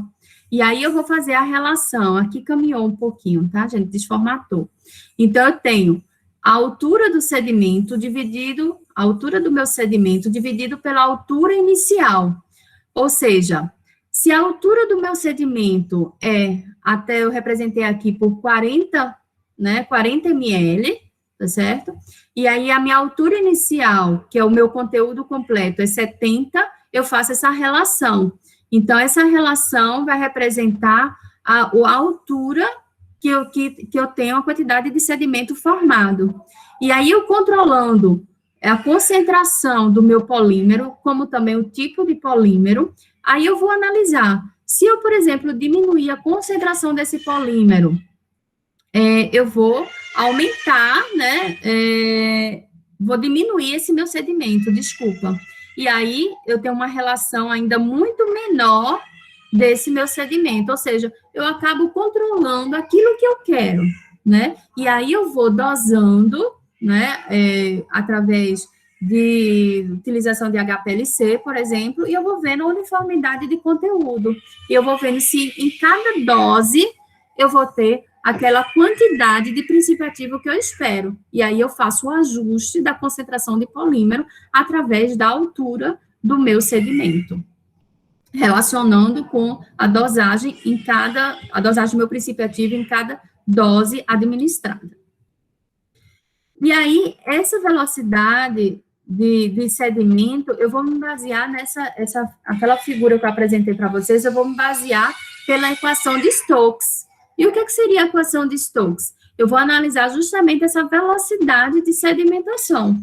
E aí, eu vou fazer a relação. Aqui caminhou um pouquinho, tá, gente? Desformatou. Então, eu tenho a altura do sedimento a altura do meu sedimento dividido pela altura inicial. Ou seja, se a altura do meu sedimento até eu representei aqui por 40 ml, tá certo? E aí, a minha altura inicial, que é o meu conteúdo completo, é 70, eu faço essa relação. Então, essa relação vai representar a altura que eu tenho, a quantidade de sedimento formado. E aí, eu controlando a concentração do meu polímero, como também o tipo de polímero, aí eu vou analisar. Se eu, por exemplo, diminuir a concentração desse polímero, eu vou aumentar, né, vou diminuir esse meu sedimento, desculpa. E aí, eu tenho uma relação ainda muito menor desse meu sedimento, ou seja, eu acabo controlando aquilo que eu quero, né? E aí eu vou dosando, né, através de utilização de HPLC, por exemplo, e eu vou vendo a uniformidade de conteúdo. E eu vou vendo se em cada dose eu vou ter aquela quantidade de princípio ativo que eu espero. E aí eu faço o ajuste da concentração de polímero através da altura do meu segmento, relacionando com a dosagem a dosagem do meu princípio ativo em cada dose administrada. E aí, essa velocidade de sedimento, eu vou me basear aquela figura que eu apresentei para vocês, eu vou me basear pela equação de Stokes. E o que seria a equação de Stokes? Eu vou analisar justamente essa velocidade de sedimentação.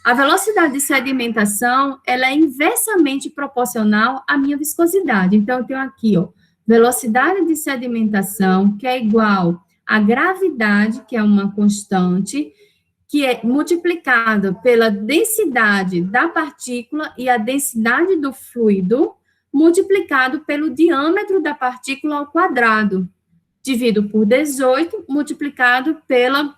A velocidade de sedimentação, ela é inversamente proporcional à minha viscosidade. Então, eu tenho aqui, ó, velocidade de sedimentação, que é igual à gravidade, que é uma constante, que é multiplicada pela densidade da partícula e a densidade do fluido, multiplicado pelo diâmetro da partícula ao quadrado, dividido por 18, multiplicado pela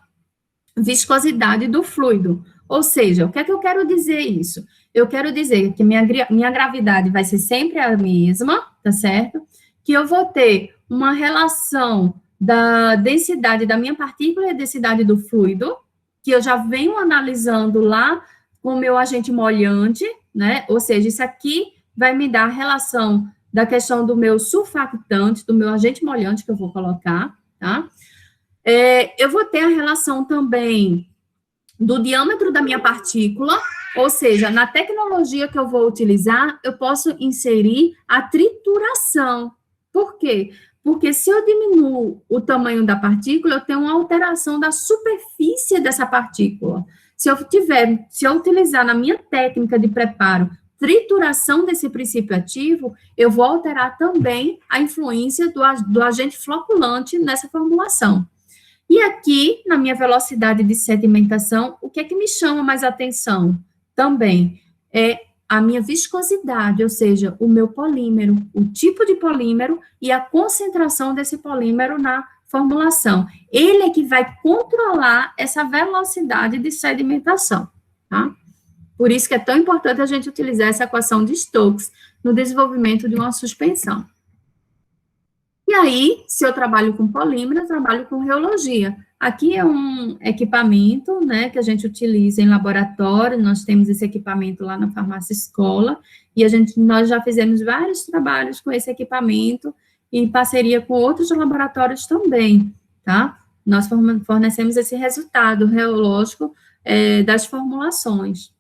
viscosidade do fluido. Ou seja, o que é que eu quero dizer isso? Eu quero dizer que minha gravidade vai ser sempre a mesma, tá certo? Que eu vou ter uma relação da densidade da minha partícula e a densidade do fluido, que eu já venho analisando lá com o meu agente molhante, né? Ou seja, isso aqui vai me dar a relação da questão do meu surfactante, do meu agente molhante que eu vou colocar, tá? Eu vou ter a relação também do diâmetro da minha partícula, ou seja, na tecnologia que eu vou utilizar, eu posso inserir a trituração. Por quê? Porque se eu diminuo o tamanho da partícula, eu tenho uma alteração da superfície dessa partícula. Se eu utilizar na minha técnica de preparo trituração desse princípio ativo, eu vou alterar também a influência do agente floculante nessa formulação. E aqui, na minha velocidade de sedimentação, o que é que me chama mais atenção? Também é a minha viscosidade, ou seja, o meu polímero, o tipo de polímero e a concentração desse polímero na formulação. Ele é que vai controlar essa velocidade de sedimentação, tá? Por isso que é tão importante a gente utilizar essa equação de Stokes no desenvolvimento de uma suspensão. E aí, se eu trabalho com polímero, eu trabalho com reologia. Aqui é um equipamento, né, que a gente utiliza em laboratório, nós temos esse equipamento lá na farmácia escola, e nós já fizemos vários trabalhos com esse equipamento, em parceria com outros laboratórios também, tá? Nós fornecemos esse resultado reológico das formulações.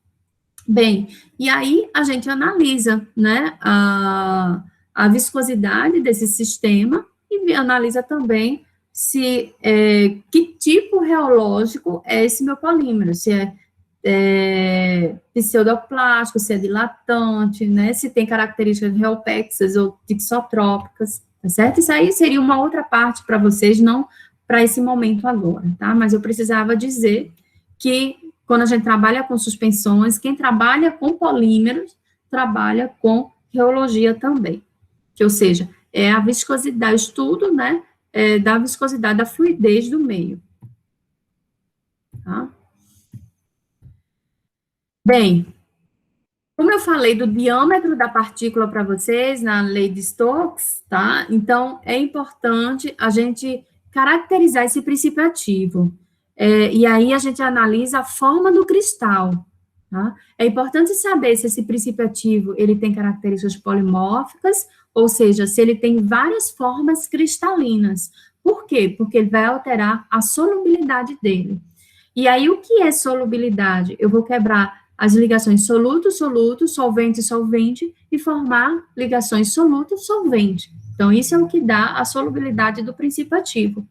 Bem, e aí a gente analisa, né, a viscosidade desse sistema e analisa também que tipo reológico é esse meu polímero, se é pseudoplástico, se é dilatante, né, se tem características reopexas ou tixotrópicas, tá certo? Isso aí seria uma outra parte para vocês, não para esse momento agora, tá? Mas eu precisava dizer que quando a gente trabalha com suspensões, quem trabalha com polímeros, trabalha com reologia também. Que, ou seja, é a viscosidade, estudo, né, da viscosidade, da fluidez do meio. Tá? Bem, como eu falei do diâmetro da partícula para vocês, na lei de Stokes, tá? Então, é importante a gente caracterizar esse princípio ativo. E aí a gente analisa a forma do cristal, tá? É importante saber se esse princípio ativo, ele tem características polimórficas, ou seja, se ele tem várias formas cristalinas. Por quê? Porque ele vai alterar a solubilidade dele. E aí, o que é solubilidade? Eu vou quebrar as ligações soluto-soluto, solvente-solvente, e formar ligações soluto-solvente. Então, isso é o que dá a solubilidade do princípio ativo.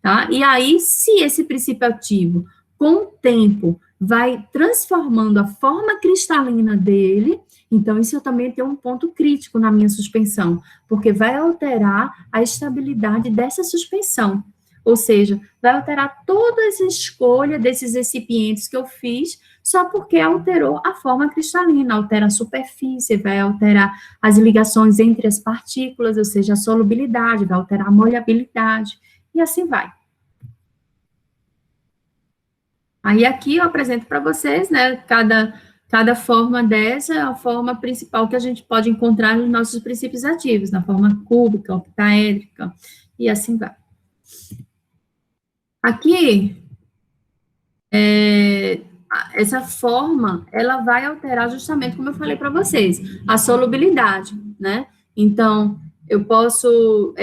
Tá? E aí, se esse princípio ativo, com o tempo, vai transformando a forma cristalina dele, então isso eu também tenho um ponto crítico na minha suspensão, porque vai alterar a estabilidade dessa suspensão. Ou seja, vai alterar toda essa escolha desses recipientes que eu fiz, só porque alterou a forma cristalina, altera a superfície, vai alterar as ligações entre as partículas, ou seja, a solubilidade, vai alterar a molhabilidade, e assim vai. Aí aqui eu apresento para vocês, né, cada forma dessa é a forma principal que a gente pode encontrar nos nossos princípios ativos, na forma cúbica, octaédrica, e assim vai. Aqui, essa forma, ela vai alterar justamente, como eu falei para vocês, a solubilidade, né? Então, eu posso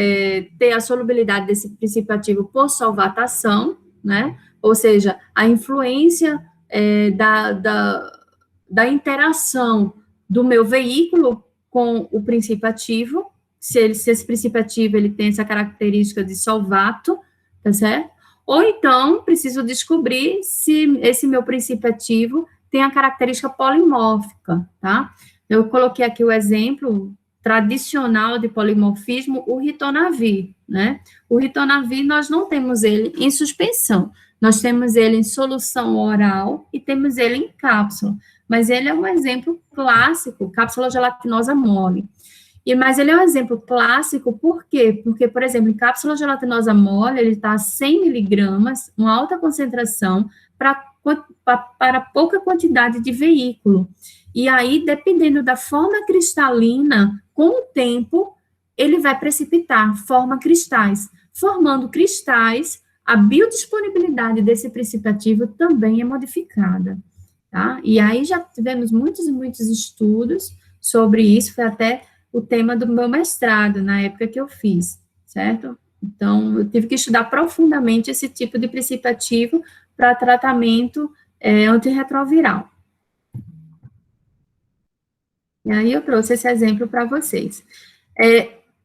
ter a solubilidade desse princípio ativo por solvatação, né? Ou seja, a influência da interação do meu veículo com o princípio ativo, se esse princípio ativo ele tem essa característica de solvato, tá certo? Ou então, preciso descobrir se esse meu princípio ativo tem a característica polimórfica, tá? Eu coloquei aqui o exemplo tradicional de polimorfismo, o ritonavir, né? O ritonavir, nós não temos ele em suspensão, nós temos ele em solução oral e temos ele em cápsula, mas ele é um exemplo clássico, cápsula gelatinosa mole. Mas ele é um exemplo clássico, por quê? Porque, por exemplo, em cápsula gelatinosa mole, ele está a 100 miligramas, uma alta concentração, para pouca quantidade de veículo. E aí, dependendo da forma cristalina, com o tempo, ele vai precipitar, forma cristais. Formando cristais, a biodisponibilidade desse princípio ativo também é modificada, tá? E aí já tivemos muitos e muitos estudos sobre isso, foi até o tema do meu mestrado, na época que eu fiz, certo? Então, eu tive que estudar profundamente esse tipo de princípio ativo para tratamento antirretroviral. E aí eu trouxe esse exemplo para vocês.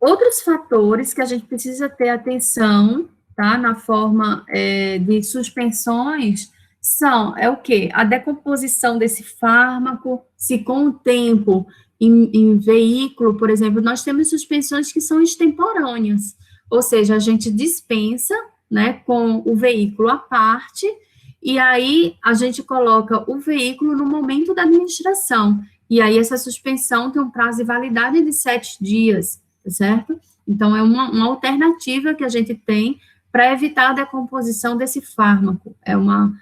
Outros fatores que a gente precisa ter atenção, tá, na forma de suspensões, é o quê? A decomposição desse fármaco, se com o tempo, em veículo, por exemplo, nós temos suspensões que são extemporâneas, ou seja, a gente dispensa, né, com o veículo à parte, e aí a gente coloca o veículo no momento da administração, e aí essa suspensão tem um prazo de validade de 7 dias, tá certo? Então, é uma alternativa que a gente tem para evitar a decomposição desse fármaco, é uma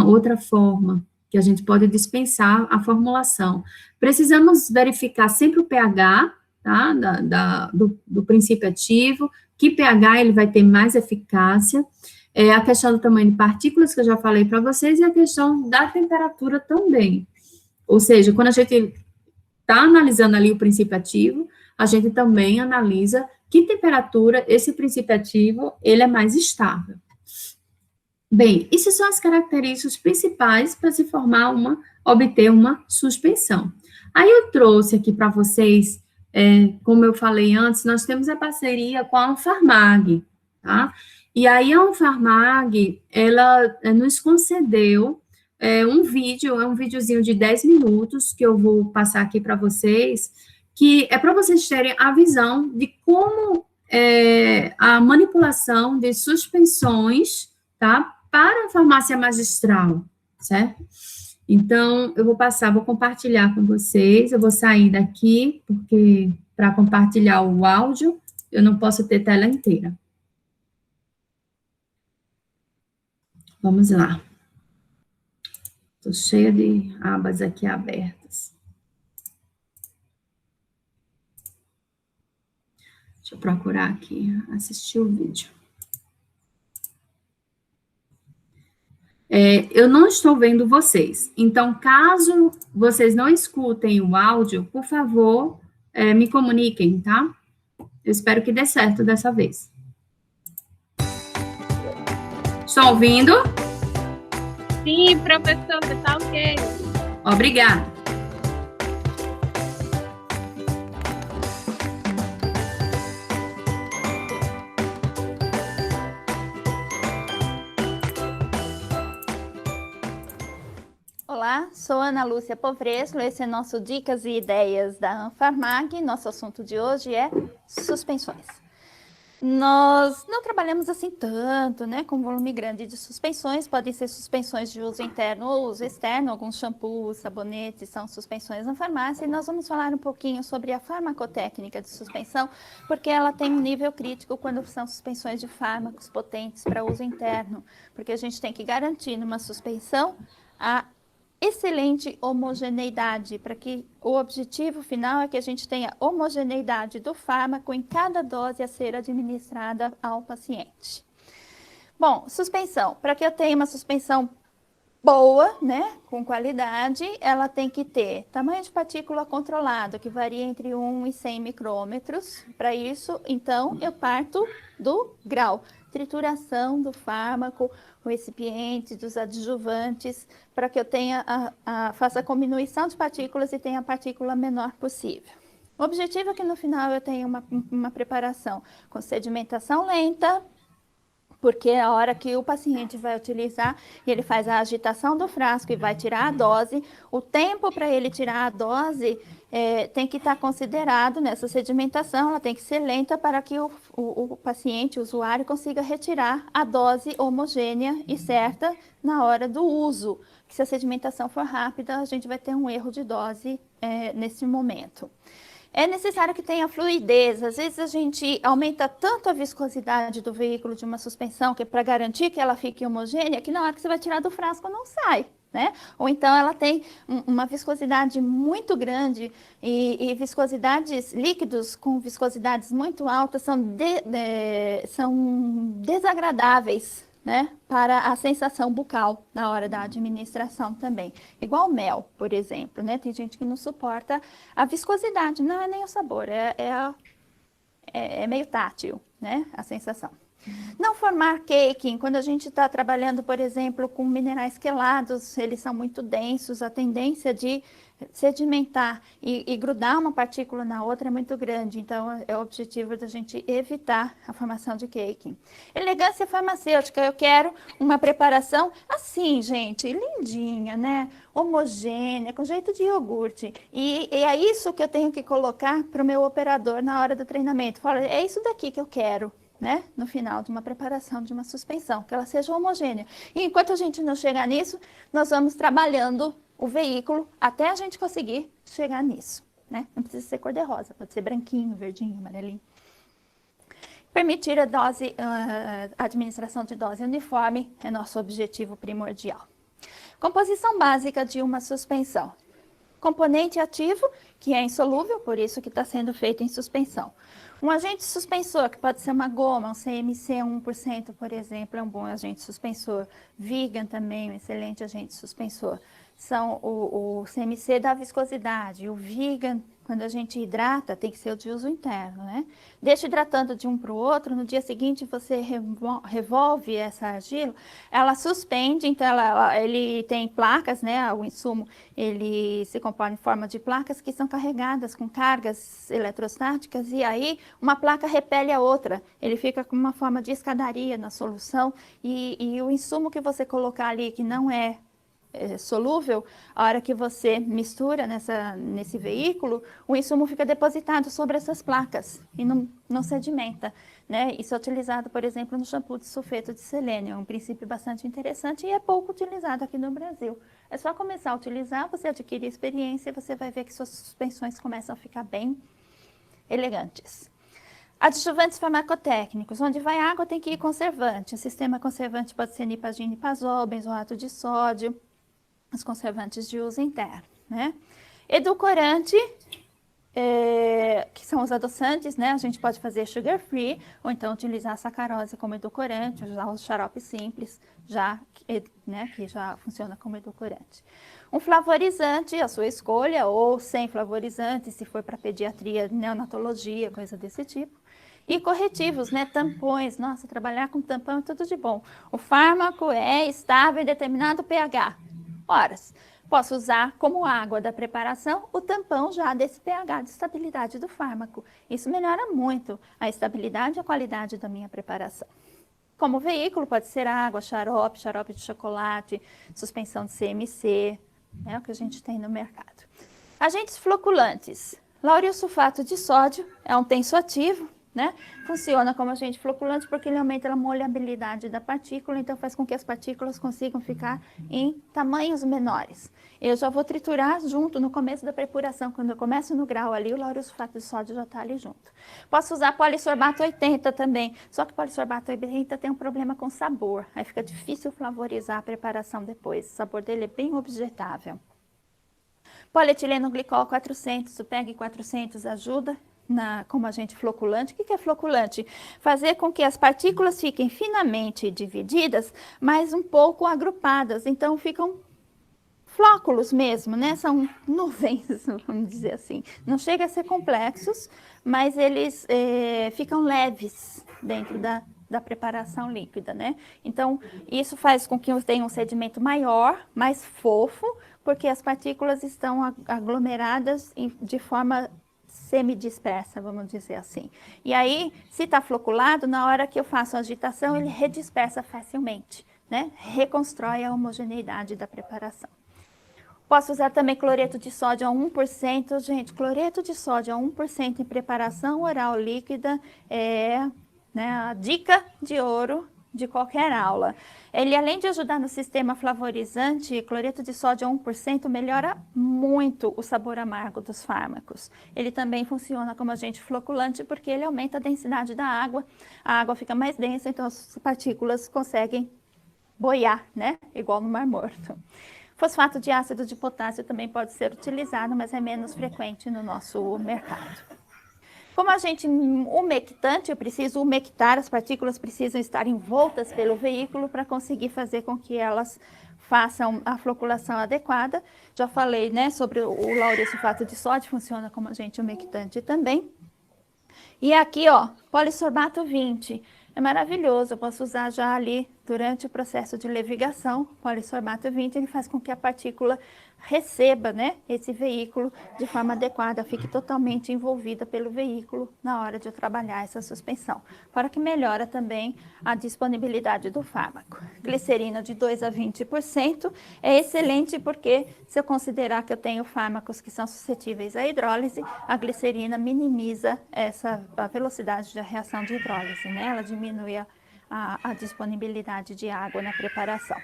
outra forma que a gente pode dispensar a formulação. Precisamos verificar sempre o pH, tá, do princípio ativo, que pH ele vai ter mais eficácia, a questão do tamanho de partículas, que eu já falei para vocês, e a questão da temperatura também. Ou seja, quando a gente está analisando ali o princípio ativo, a gente também analisa que temperatura esse princípio ativo ele é mais estável. Bem, essas são as características principais para se formar obter uma suspensão. Aí eu trouxe aqui para vocês, como eu falei antes, nós temos a parceria com a Anfarmag, tá? E aí a Anfarmag, ela nos concedeu um videozinho de 10 minutos, que eu vou passar aqui para vocês, que é para vocês terem a visão de como a manipulação de suspensões, tá? Para a farmácia magistral, certo? Então, eu vou compartilhar com vocês, eu vou sair daqui, porque para compartilhar o áudio, eu não posso ter tela inteira. Vamos lá. Estou cheia de abas aqui abertas. Deixa eu procurar aqui, assistir o vídeo. Eu não estou vendo vocês, então, caso vocês não escutem o áudio, por favor, me comuniquem, tá? Eu espero que dê certo dessa vez. Estão ouvindo? Sim, professor, tá ok. Obrigada. Olá, sou Ana Lúcia Povreslo, esse é nosso Dicas e Ideias da Anfarmag. Nosso assunto de hoje é suspensões. Nós não trabalhamos assim tanto, né, com volume grande de suspensões, podem ser suspensões de uso interno ou uso externo, alguns shampoos, sabonetes são suspensões na farmácia, e nós vamos falar um pouquinho sobre a farmacotécnica de suspensão, porque ela tem um nível crítico quando são suspensões de fármacos potentes para uso interno, porque a gente tem que garantir numa suspensão a excelente homogeneidade, para que o objetivo final é que a gente tenha homogeneidade do fármaco em cada dose a ser administrada ao paciente. Bom, suspensão. Para que eu tenha uma suspensão boa, né, com qualidade, ela tem que ter tamanho de partícula controlado, que varia entre 1 e 100 micrômetros. Para isso, então, eu parto do grau. Trituração do fármaco, o recipiente, dos adjuvantes, para que eu tenha faça a diminuição de partículas e tenha a partícula menor possível. O objetivo é que no final eu tenha uma preparação com sedimentação lenta, porque a hora que o paciente vai utilizar, ele faz a agitação do frasco e vai tirar a dose, o tempo para ele tirar a dose tem que estar considerado nessa sedimentação, ela tem que ser lenta para que o paciente, o usuário, consiga retirar a dose homogênea e certa na hora do uso. Se a sedimentação for rápida, a gente vai ter um erro de dose nesse momento. É necessário que tenha fluidez. Às vezes a gente aumenta tanto a viscosidade do veículo de uma suspensão, que é para garantir que ela fique homogênea, que na hora que você vai tirar do frasco não sai, né? Ou então ela tem uma viscosidade muito grande e viscosidades líquidos com viscosidades muito altas são desagradáveis, né, para a sensação bucal na hora da administração também. Igual mel, por exemplo, né? Tem gente que não suporta a viscosidade, não é nem o sabor, é meio tátil, né, a sensação. Não formar caking, quando a gente está trabalhando, por exemplo, com minerais quelados, eles são muito densos, a tendência de sedimentar e grudar uma partícula na outra é muito grande, então é o objetivo da gente evitar a formação de caking. Elegância farmacêutica, eu quero uma preparação assim, gente, lindinha, né? Homogênea, com jeito de iogurte. E é isso que eu tenho que colocar para o meu operador na hora do treinamento. Fala, é isso daqui que eu quero, né, no final de uma preparação de uma suspensão, que ela seja homogênea. E enquanto a gente não chegar nisso, nós vamos trabalhando o veículo até a gente conseguir chegar nisso, né? Não precisa ser cor-de-rosa, pode ser branquinho, verdinho, amarelinho. Permitir a administração de dose uniforme é nosso objetivo primordial. Composição básica de uma suspensão. Componente ativo, que é insolúvel, por isso que está sendo feito em suspensão. Um agente suspensor, que pode ser uma goma, um CMC 1%, por exemplo, é um bom agente suspensor. Vegan também, um excelente agente suspensor. São o CMC da viscosidade, o vegan, quando a gente hidrata, tem que ser o de uso interno, né? Deixa hidratando de um para o outro, no dia seguinte você revolve essa argila, ela suspende, então ele tem placas, né? O insumo, ele se compõe em forma de placas que são carregadas com cargas eletrostáticas, e aí uma placa repele a outra, ele fica com uma forma de escadaria na solução, e o insumo que você colocar ali, que não é solúvel, a hora que você mistura nesse veículo, o insumo fica depositado sobre essas placas e não sedimenta, né? Isso é utilizado, por exemplo, no shampoo de sulfeto de selênio, é um princípio bastante interessante e é pouco utilizado aqui no Brasil. É só começar a utilizar, você adquire experiência e você vai ver que suas suspensões começam a ficar bem elegantes. Adjuvantes farmacotécnicos, onde vai água tem que ir conservante. O sistema conservante pode ser nipagina, nipazol, benzoato de sódio, os conservantes de uso interno, né? Edulcorante, que são os adoçantes, né? A gente pode fazer sugar free, ou então utilizar a sacarose como edulcorante, usar os xaropes simples, né, que já funciona como edulcorante. Um flavorizante, a sua escolha, ou sem flavorizante, se for para pediatria, neonatologia, coisa desse tipo. E corretivos, né, tampões, nossa, trabalhar com tampão é tudo de bom. O fármaco é estável em determinado pH. Horas. Posso usar como água da preparação o tampão já desse pH de estabilidade do fármaco. Isso melhora muito a estabilidade e a qualidade da minha preparação. Como veículo, pode ser água, xarope de chocolate, suspensão de CMC, é o que a gente tem no mercado. Agentes floculantes. Laurilsulfato de sódio é um tensoativo, né? Funciona como agente floculante porque ele aumenta a molhabilidade da partícula, então faz com que as partículas consigam ficar em tamanhos menores. Eu já vou triturar junto no começo da prepuração, quando eu começo no grau ali, o laurosulfato de sódio já está ali junto. Posso usar polissorbato 80 também, só que polissorbato 80 tem um problema com sabor, aí fica difícil flavorizar a preparação depois, o sabor dele é bem objetável. Polietileno glicol 400, o PEG 400 ajuda como agente floculante. O que é floculante? Fazer com que as partículas fiquem finamente divididas, mas um pouco agrupadas. Então, ficam flóculos mesmo, né? São nuvens, vamos dizer assim. Não chega a ser complexos, mas eles ficam leves dentro da preparação líquida, né? Então, isso faz com que tenha um sedimento maior, mais fofo, porque as partículas estão aglomeradas de forma semidispersa, vamos dizer assim. E aí, se está floculado, na hora que eu faço a agitação, ele redispersa facilmente, né? Reconstrói a homogeneidade da preparação. Posso usar também cloreto de sódio a 1%. Gente, cloreto de sódio a 1% em preparação oral líquida é, né, a dica de ouro de qualquer aula. Ele, além de ajudar no sistema flavorizante, cloreto de sódio a 1% melhora muito o sabor amargo dos fármacos. Ele também funciona como agente floculante porque ele aumenta a densidade da água. A água fica mais densa, então as partículas conseguem boiar, né? Igual no Mar Morto. Fosfato de ácido de potássio também pode ser utilizado, mas é menos frequente no nosso mercado. Como agente umectante, eu preciso umectar, as partículas precisam estar envoltas pelo veículo para conseguir fazer com que elas façam a floculação adequada. Já falei, né, sobre o laurosulfato de sódio, funciona como agente umectante também. E aqui, ó, polissorbato 20. É maravilhoso, eu posso usar já ali durante o processo de levigação. Polissorbato 20, ele faz com que a partícula receba, né, esse veículo de forma adequada, fique totalmente envolvida pelo veículo na hora de eu trabalhar essa suspensão. Fora que melhora também a disponibilidade do fármaco. Glicerina de 2 a 20% é excelente porque se eu considerar que eu tenho fármacos que são suscetíveis à hidrólise, a glicerina minimiza a velocidade da reação de hidrólise, né? Ela diminui a disponibilidade de água na preparação.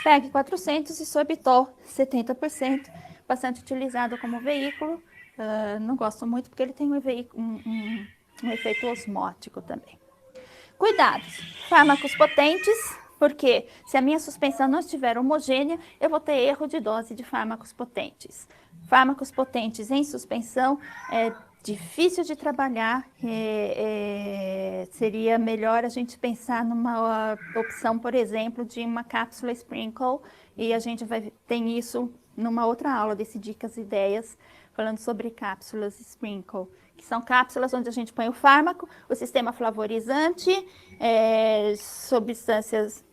PEG 400 e sorbitol 70%, bastante utilizado como veículo. Não gosto muito porque ele tem um efeito osmótico também. Cuidados, fármacos potentes, porque se a minha suspensão não estiver homogênea, eu vou ter erro de dose de fármacos potentes. Fármacos potentes em suspensão é difícil de trabalhar, seria melhor a gente pensar numa opção, por exemplo, de uma cápsula sprinkle, e a gente tem isso numa outra aula desse Dicas e Ideias, falando sobre cápsulas sprinkle, que são cápsulas onde a gente põe o fármaco, o sistema flavorizante, substâncias,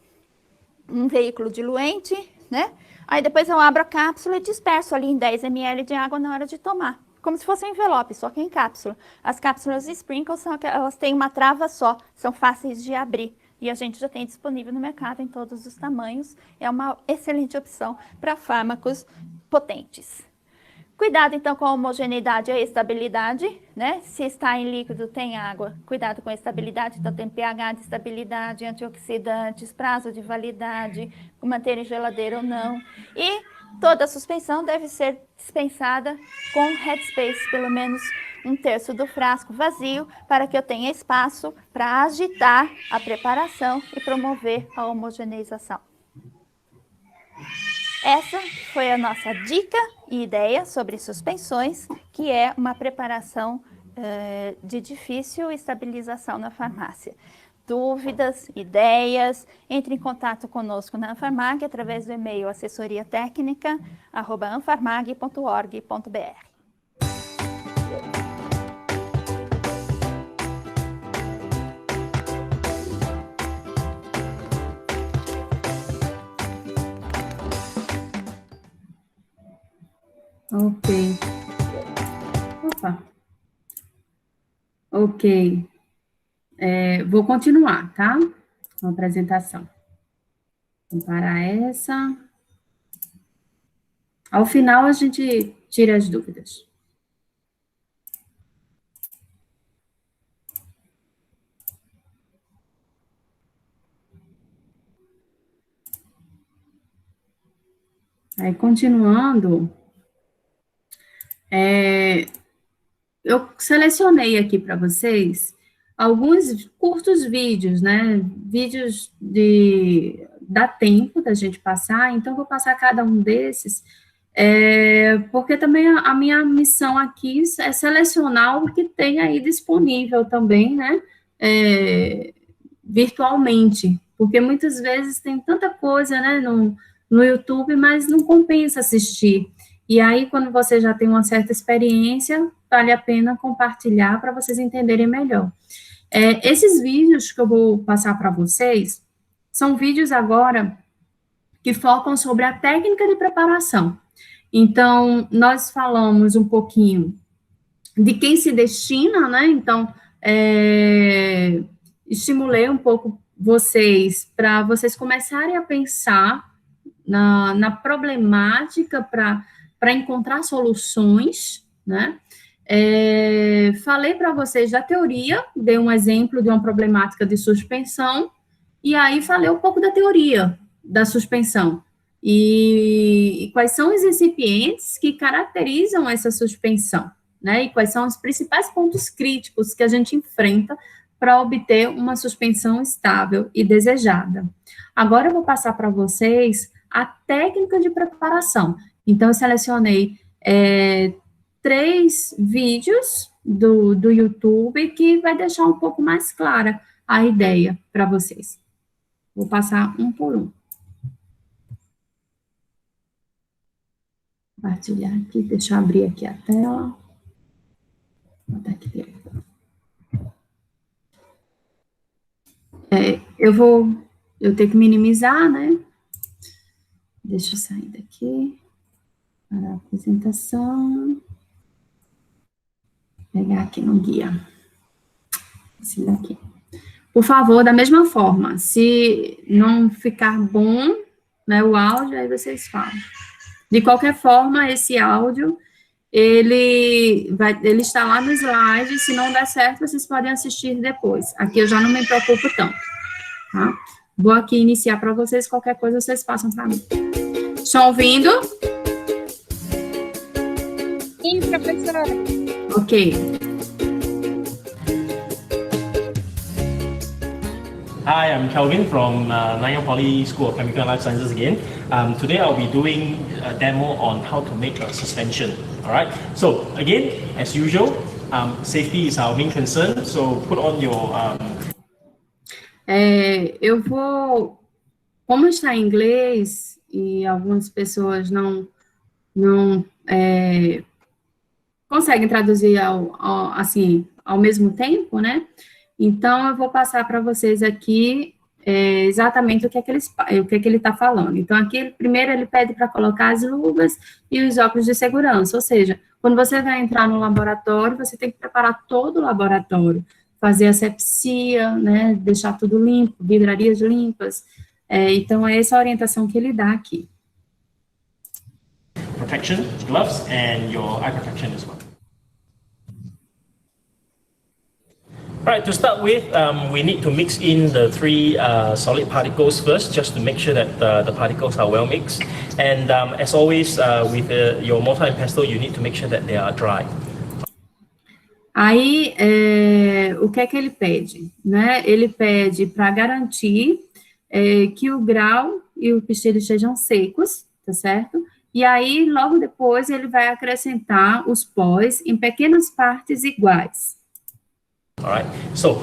um veículo diluente, né? Aí depois eu abro a cápsula e disperso ali em 10 ml de água na hora de tomar. Como se fosse um envelope, só que em cápsula. As cápsulas sprinkles, elas têm uma trava só, são fáceis de abrir. E a gente já tem disponível no mercado em todos os tamanhos. É uma excelente opção para fármacos potentes. Cuidado, então, com a homogeneidade e a estabilidade, né? Se está em líquido, tem água. Cuidado com a estabilidade, então tem pH de estabilidade, antioxidantes, prazo de validade, manter em geladeira ou não. E toda a suspensão deve ser dispensada com headspace, pelo menos 1/3 do frasco vazio, para que eu tenha espaço para agitar a preparação e promover a homogeneização. Essa foi a nossa dica e ideia sobre suspensões, que é uma preparação de difícil estabilização na farmácia. Dúvidas, ideias, entre em contato conosco na Anfarmag através do e-mail assessoriatecnica@anfarmag.org.br. Ok. Opa. Ok. Vou continuar, tá? Com a apresentação. Vou parar essa. Ao final, a gente tira as dúvidas. Aí, continuando, eu selecionei aqui para vocês alguns curtos vídeos, né? Vídeos dá tempo da gente passar, então vou passar cada um desses, porque também a minha missão aqui é selecionar o que tem aí disponível também, né? Virtualmente, porque muitas vezes tem tanta coisa, né, no YouTube, mas não compensa assistir. E aí, quando você já tem uma certa experiência, vale a pena compartilhar para vocês entenderem melhor. Esses vídeos que eu vou passar para vocês são vídeos agora que focam sobre a técnica de preparação. Então, nós falamos um pouquinho de quem se destina, né? Então, estimulei um pouco vocês para vocês começarem a pensar na problemática para encontrar soluções, né? Falei para vocês da teoria, dei um exemplo de uma problemática de suspensão, e aí falei um pouco da teoria da suspensão, e quais são os recipientes que caracterizam essa suspensão, né? E quais são os principais pontos críticos que a gente enfrenta para obter uma suspensão estável e desejada. Agora eu vou passar para vocês a técnica de preparação. Então, eu selecionei 3 vídeos do YouTube que vai deixar um pouco mais clara a ideia para vocês. Vou passar um por um. Compartilhar aqui, deixa eu abrir aqui a tela. Vou botar aqui direto. Eu tenho que minimizar, né? Deixa eu sair daqui para a apresentação. Vou pegar aqui no guia. Esse daqui. Por favor, da mesma forma, se não ficar bom, né, o áudio, aí vocês falam. De qualquer forma, esse áudio, ele está lá no slide, se não der certo, vocês podem assistir depois. Aqui eu já não me preocupo tanto, tá? Vou aqui iniciar para vocês, qualquer coisa vocês passam para mim. Estão ouvindo? Sim, professora. Ok. Hi, I'm Kelvin from Nanyang Poly School of Chemical and Life Sciences again. Today I'll be doing a demo on how to make a suspension. All right. So again, as usual, safety is our main concern. So put on your. Eu vou, como está em inglês e algumas pessoas não conseguem traduzir ao mesmo tempo, né? Então, eu vou passar para vocês aqui exatamente o que é que ele está falando. Então, aqui, primeiro, ele pede para colocar as luvas e os óculos de segurança, ou seja, quando você vai entrar no laboratório, você tem que preparar todo o laboratório, fazer asepsia, né, deixar tudo limpo, vidrarias limpas. Então, é essa a orientação que ele dá aqui. Protection, gloves, and your eye protection as well. Right, to start with, we need to mix in the 3 solid particles first, just to make sure that the particles are well mixed. And as always, with your mortar and pestle, you need to make sure that they are dry. Aí, o que é que ele pede? Né? Ele pede para garantir que o grau e o pestilho estejam secos, tá certo? E aí, logo depois, ele vai acrescentar os pós em pequenas partes iguais. All right, so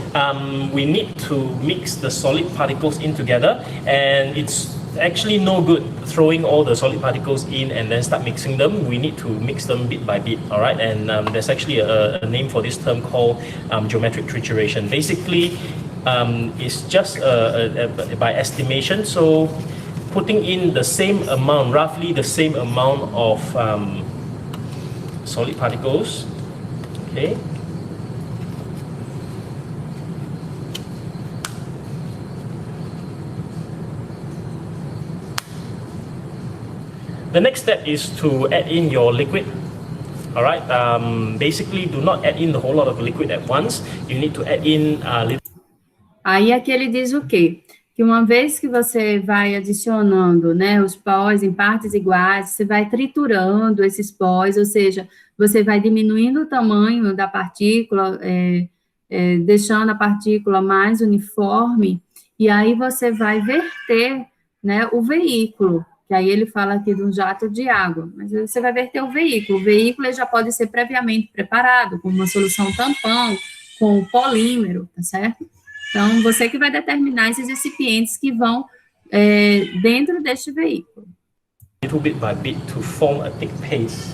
we need to mix the solid particles in together, and it's actually no good throwing all the solid particles in and then start mixing them. We need to mix them bit by bit, all right? And there's actually a name for this term called geometric trituration. Basically, it's just by estimation, so putting in the same amount, roughly the same amount of solid particles, okay? The next step is to add in your liquid. All right. Basically, do not add in a whole lot of liquid at once. You need to add in a little. Aí aqui ele diz o quê? que uma vez que você vai adicionando, né, os pós em partes iguais, você vai triturando esses pós, ou seja, você vai diminuindo o tamanho da partícula, deixando a partícula mais uniforme, e aí você vai verter, né, o veículo, que aí ele fala aqui de um jato de água, mas você vai verter o veículo ele já pode ser previamente preparado, com uma solução tampão, com polímero, tá certo? Então, você que vai determinar esses recipientes que vão dentro deste veículo. Little bit by bit to form a thick paste.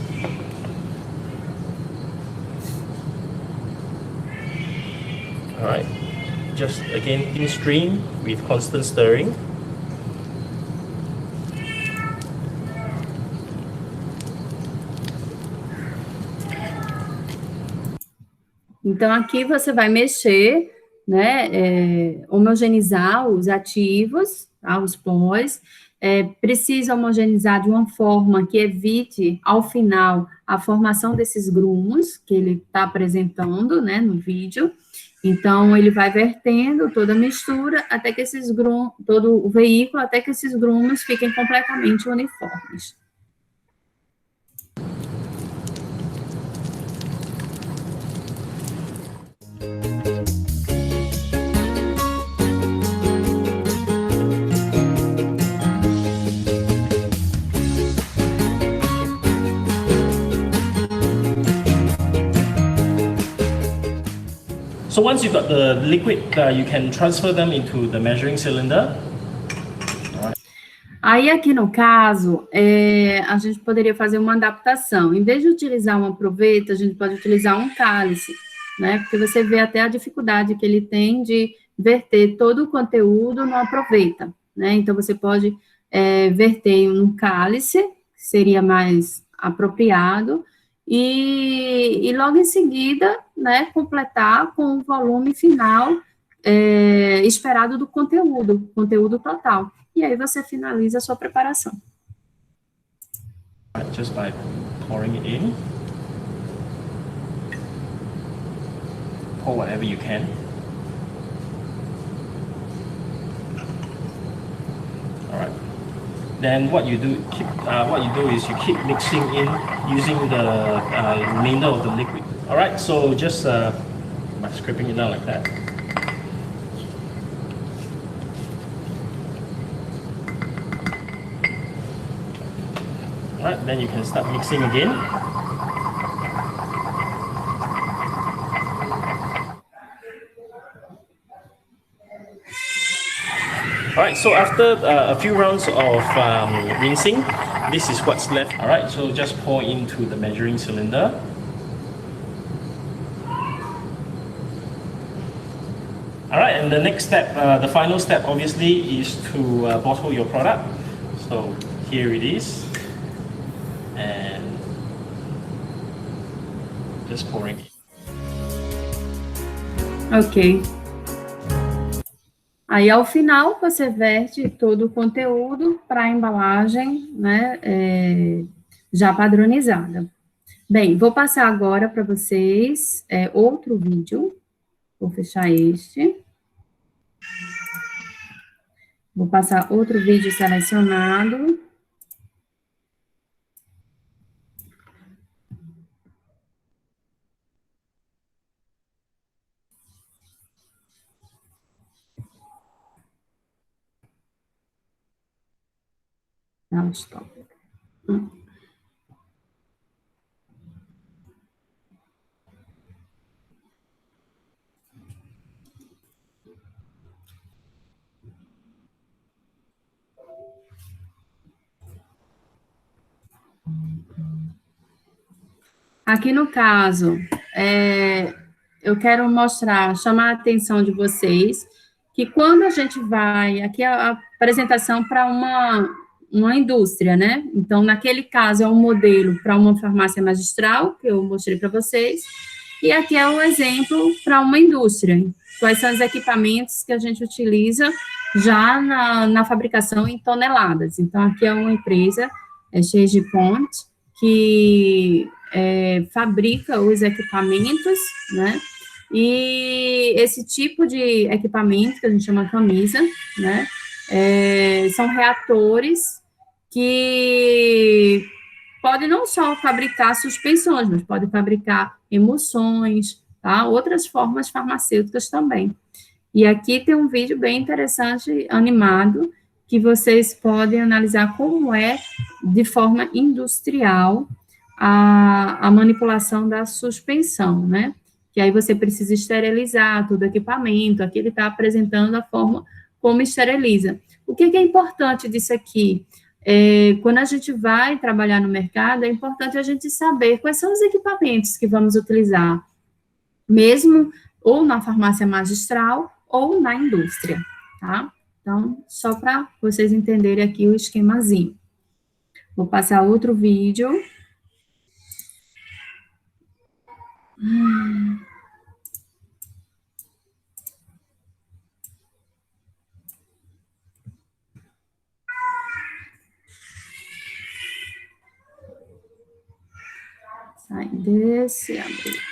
All right, just again thin stream with constant stirring. Então, aqui você vai mexer, né, homogeneizar os ativos, tá, os pós, precisa homogeneizar de uma forma que evite, ao final, a formação desses grumos que ele está apresentando, né, no vídeo. Então, ele vai vertendo toda a mistura até que esses grumos, todo o veículo, até que esses grumos fiquem completamente uniformes. So once you've got the liquid, you can transfer them into the measuring cylinder. Aí, aqui no caso, a gente poderia fazer uma adaptação. Em vez de utilizar uma proveta, a gente pode utilizar um cálice, né? Porque você vê até a dificuldade que ele tem de verter todo o conteúdo numa proveta, né? Então, você pode verter num cálice, que seria mais apropriado, e logo em seguida, né, completar com o volume final esperado do conteúdo total. E aí você finaliza a sua preparação. Just by pouring it in. Pour whatever you can. All right. Then what you do is you keep mixing in using the remainder of the liquid. All right. So just by scraping it down like that. All right. Then you can start mixing again. All right, so after a few rounds of rinsing, this is what's left. All right, so just pour into the measuring cylinder. All right, and the next step, the final step, obviously, is to bottle your product. So here it is, and just pouring it. Ok. Aí, ao final, você verte todo o conteúdo para a embalagem, né, já padronizada. Bem, vou passar agora para vocês outro vídeo. Vou fechar este. Vou passar outro vídeo selecionado. Não, stop. Aqui no caso, eu quero chamar a atenção de vocês, que quando a gente vai, aqui é a apresentação para uma indústria, né? Então, naquele caso, é um modelo para uma farmácia magistral, que eu mostrei para vocês, e aqui é um exemplo para uma indústria. Quais são os equipamentos que a gente utiliza já na fabricação em toneladas. Então, aqui é uma empresa, Chegepont, que fabrica os equipamentos, né, E esse tipo de equipamento, que a gente chama camisa, né, são reatores que podem não só fabricar suspensões, mas podem fabricar emulsões, tá? Outras formas farmacêuticas também. E aqui tem um vídeo bem interessante, animado, que vocês podem analisar como é, de forma industrial, a manipulação da suspensão, né? Que aí você precisa esterilizar todo o equipamento, aqui ele está apresentando a forma como esteriliza. O que é importante disso aqui? Quando a gente vai trabalhar no mercado, é importante a gente saber quais são os equipamentos que vamos utilizar, mesmo ou na farmácia magistral ou na indústria, tá? Então, só para vocês entenderem aqui o esquemazinho. Vou passar outro vídeo. Sai desse, abre.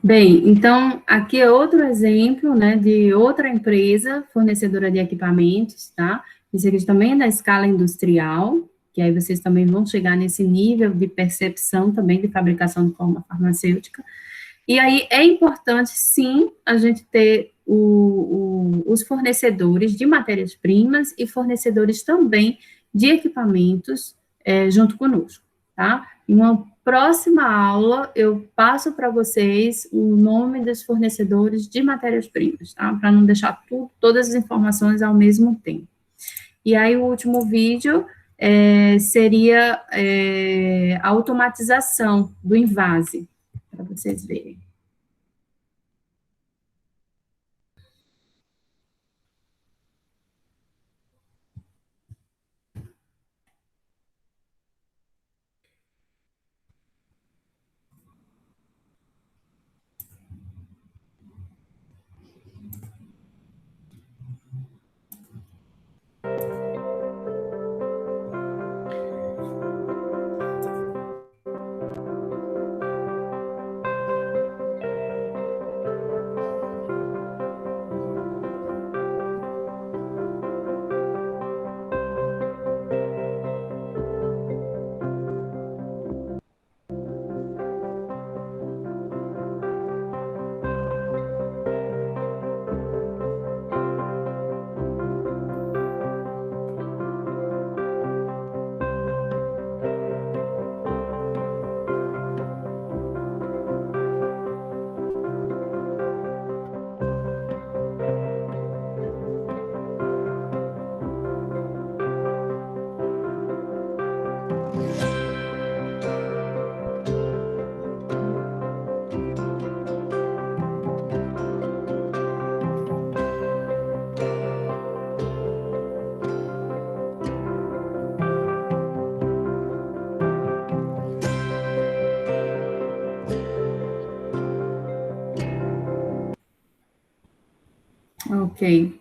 Bem, então, aqui é outro exemplo, né, de outra empresa fornecedora de equipamentos, tá? Isso aqui também é da escala industrial, que aí vocês também vão chegar nesse nível de percepção também de fabricação de forma farmacêutica. E aí é importante, sim, a gente ter os fornecedores de matérias-primas e fornecedores também de equipamentos junto conosco, tá? Em uma próxima aula, eu passo para vocês o nome dos fornecedores de matérias-primas, tá? Para não deixar todas as informações ao mesmo tempo. E aí, o último vídeo seria a automatização do invase, para vocês verem. Ok.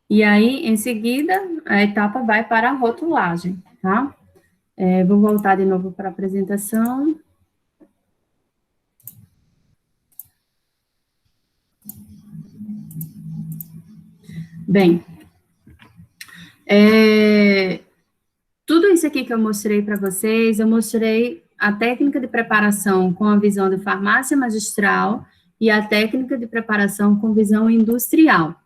E aí, em seguida, a etapa vai para a rotulagem, tá? Vou voltar de novo para a apresentação. Bem, tudo isso aqui que eu mostrei para vocês, eu mostrei a técnica de preparação com a visão de farmácia magistral e a técnica de preparação com visão industrial.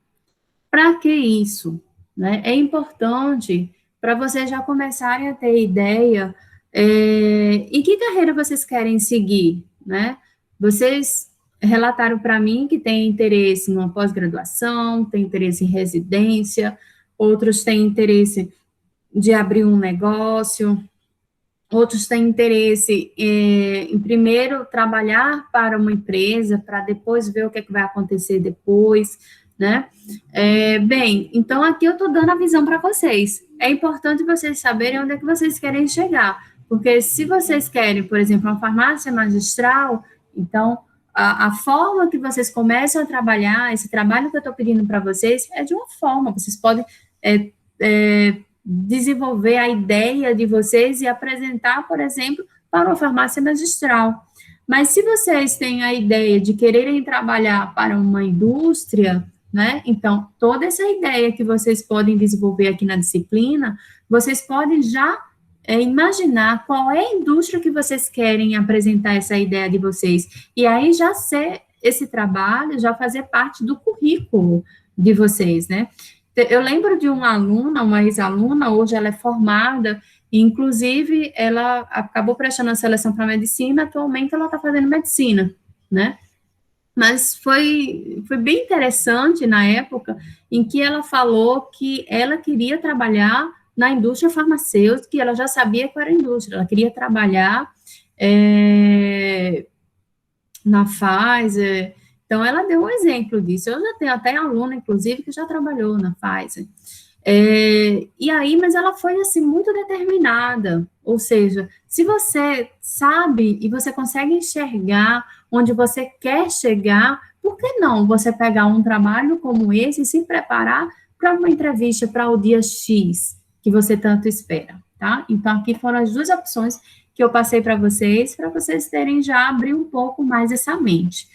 Para que isso? Né? É importante para vocês já começarem a ter ideia em que carreira vocês querem seguir, né? Vocês relataram para mim que têm interesse numa pós-graduação, têm interesse em residência, outros têm interesse de abrir um negócio, outros têm interesse em primeiro trabalhar para uma empresa, para depois ver o que vai acontecer depois, né? Bem, então aqui eu estou dando a visão para vocês. É importante vocês saberem onde é que vocês querem chegar, porque se vocês querem, por exemplo, uma farmácia magistral, então a forma que vocês começam a trabalhar, esse trabalho que eu estou pedindo para vocês, é de uma forma, vocês podem desenvolver a ideia de vocês e apresentar, por exemplo, para uma farmácia magistral. Mas se vocês têm a ideia de quererem trabalhar para uma indústria, né, então, toda essa ideia que vocês podem desenvolver aqui na disciplina, vocês podem já imaginar qual é a indústria que vocês querem apresentar essa ideia de vocês, e aí já ser esse trabalho, já fazer parte do currículo de vocês, né. Eu lembro de uma aluna, uma ex-aluna, hoje ela é formada, e inclusive ela acabou prestando a seleção para medicina, atualmente ela está fazendo medicina, né? Mas foi bem interessante na época em que ela falou que ela queria trabalhar na indústria farmacêutica, e ela já sabia qual era a indústria, ela queria trabalhar na Pfizer. Então, ela deu um exemplo disso. Eu já tenho até aluna, inclusive, que já trabalhou na Pfizer. E aí, mas ela foi, assim, muito determinada. Ou seja, se você sabe e você consegue enxergar onde você quer chegar, por que não você pegar um trabalho como esse e se preparar para uma entrevista para o dia X, que você tanto espera, tá? Então, aqui foram as duas opções que eu passei para vocês terem já abrir um pouco mais essa mente.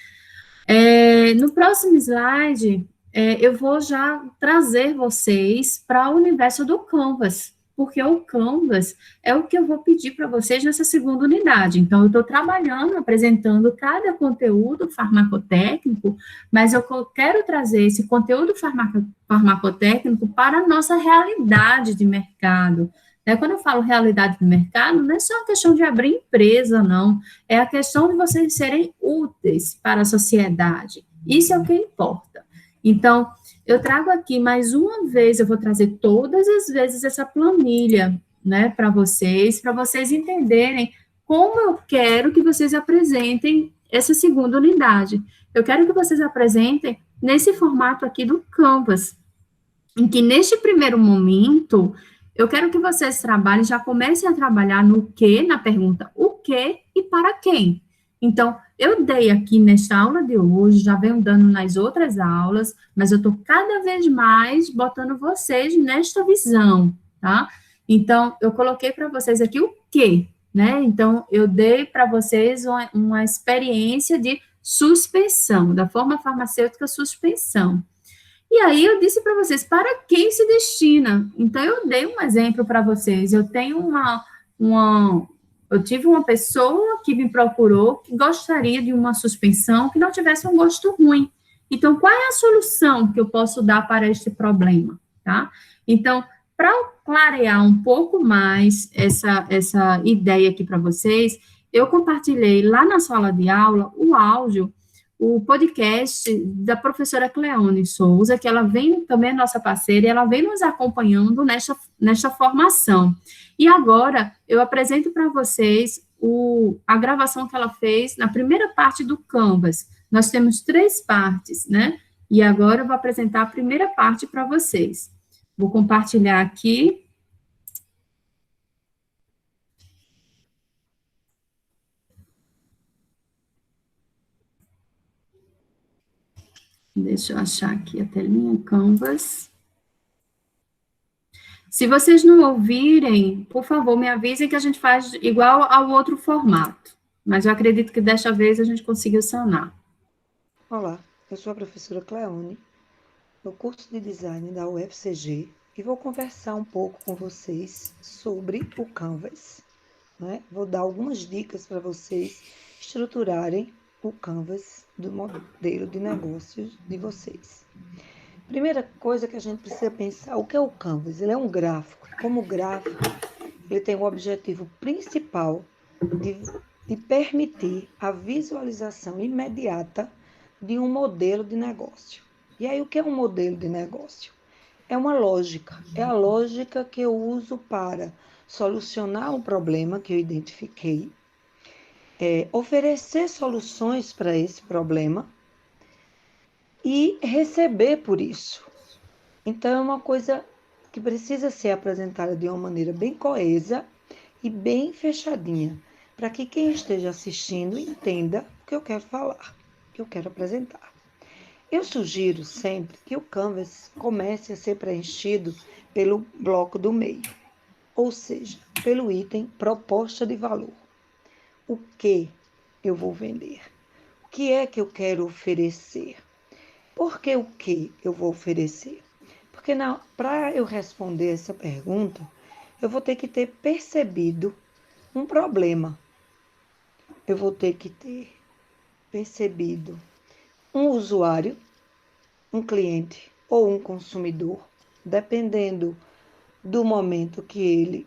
No próximo slide, eu vou já trazer vocês para o universo do Canvas, porque o Canvas é o que eu vou pedir para vocês nessa segunda unidade. Então, eu estou trabalhando, apresentando cada conteúdo farmacotécnico, mas eu quero trazer esse conteúdo farmacotécnico para a nossa realidade de mercado. Quando eu falo realidade do mercado, não é só a questão de abrir empresa, não. É a questão de vocês serem úteis para a sociedade. Isso é o que importa. Então, eu trago aqui mais uma vez, eu vou trazer todas as vezes essa planilha, né, para vocês entenderem como eu quero que vocês apresentem essa segunda unidade. Eu quero que vocês apresentem nesse formato aqui do Canvas, em que neste primeiro momento, eu quero que vocês trabalhem, já comecem a trabalhar no que, na pergunta o que e para quem. Então, eu dei aqui nesta aula de hoje, já venho dando nas outras aulas, mas eu estou cada vez mais botando vocês nesta visão, tá? Então, eu coloquei para vocês aqui o que, né? Então, eu dei para vocês uma experiência de suspensão, da forma farmacêutica suspensão. E aí eu disse para vocês, para quem se destina? Então, eu dei um exemplo para vocês. Eu tenho eu tive uma pessoa que me procurou que gostaria de uma suspensão que não tivesse um gosto ruim. Então, qual é a solução que eu posso dar para este problema, tá? Então, para clarear um pouco mais essa ideia aqui para vocês, eu compartilhei lá na sala de aula o áudio, o podcast da professora Cleone Souza, que ela vem também é nossa parceira, e ela vem nos acompanhando nesta formação. E agora, eu apresento para vocês a gravação que ela fez na primeira parte do Canvas. Nós temos 3 partes, né? E agora eu vou apresentar a primeira parte para vocês. Vou compartilhar aqui. Deixa eu achar aqui a telinha Canvas. Se vocês não ouvirem, por favor, me avisem que a gente faz igual ao outro formato. Mas eu acredito que desta vez a gente conseguiu sanar. Olá, eu sou a professora Cleone, do curso de Design da UFCG, e vou conversar um pouco com vocês sobre o Canvas, né? Vou dar algumas dicas para vocês estruturarem o Canvas do modelo de negócios de vocês. Primeira coisa que a gente precisa pensar, o que é o Canvas? Ele é um gráfico. Como gráfico, ele tem o objetivo principal de permitir a visualização imediata de um modelo de negócio. E aí, o que é um modelo de negócio? É uma lógica. É a lógica que eu uso para solucionar um problema que eu identifiquei, oferecer soluções para esse problema e receber por isso. Então, é uma coisa que precisa ser apresentada de uma maneira bem coesa e bem fechadinha, para que quem esteja assistindo entenda o que eu quero falar, o que eu quero apresentar. Eu sugiro sempre que o Canvas comece a ser preenchido pelo bloco do meio, ou seja, pelo item proposta de valor. O que eu vou vender? O que é que eu quero oferecer? Por que o que eu vou oferecer? Porque para eu responder essa pergunta, eu vou ter que ter percebido um problema. Eu vou ter que ter percebido um usuário, um cliente ou um consumidor, dependendo do momento que ele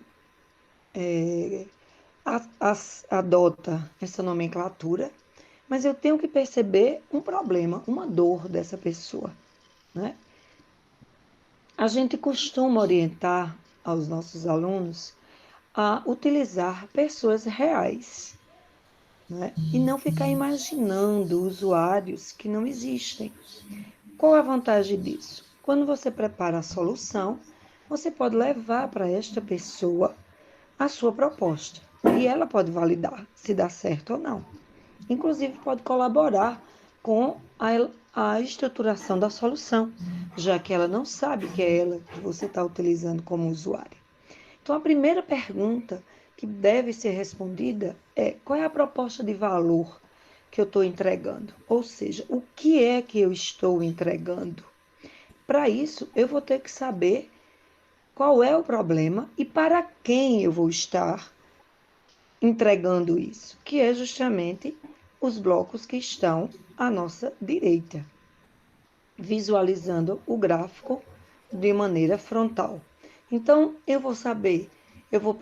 adota essa nomenclatura, mas eu tenho que perceber um problema, uma dor dessa pessoa, né? A gente costuma orientar aos nossos alunos a utilizar pessoas reais, né? E não ficar imaginando usuários que não existem. Qual a vantagem disso? Quando você prepara a solução, você pode levar para esta pessoa a sua proposta e ela pode validar se dá certo ou não. Inclusive, pode colaborar com a estruturação da solução, já que ela não sabe que é ela que você está utilizando como usuário. Então, a primeira pergunta que deve ser respondida é: qual é a proposta de valor que eu estou entregando? Ou seja, o que é que eu estou entregando? Para isso, eu vou ter que saber qual é o problema e para quem eu vou estar entregando isso, que é justamente os blocos que estão à nossa direita, visualizando o gráfico de maneira frontal. Então, eu vou saber, eu vou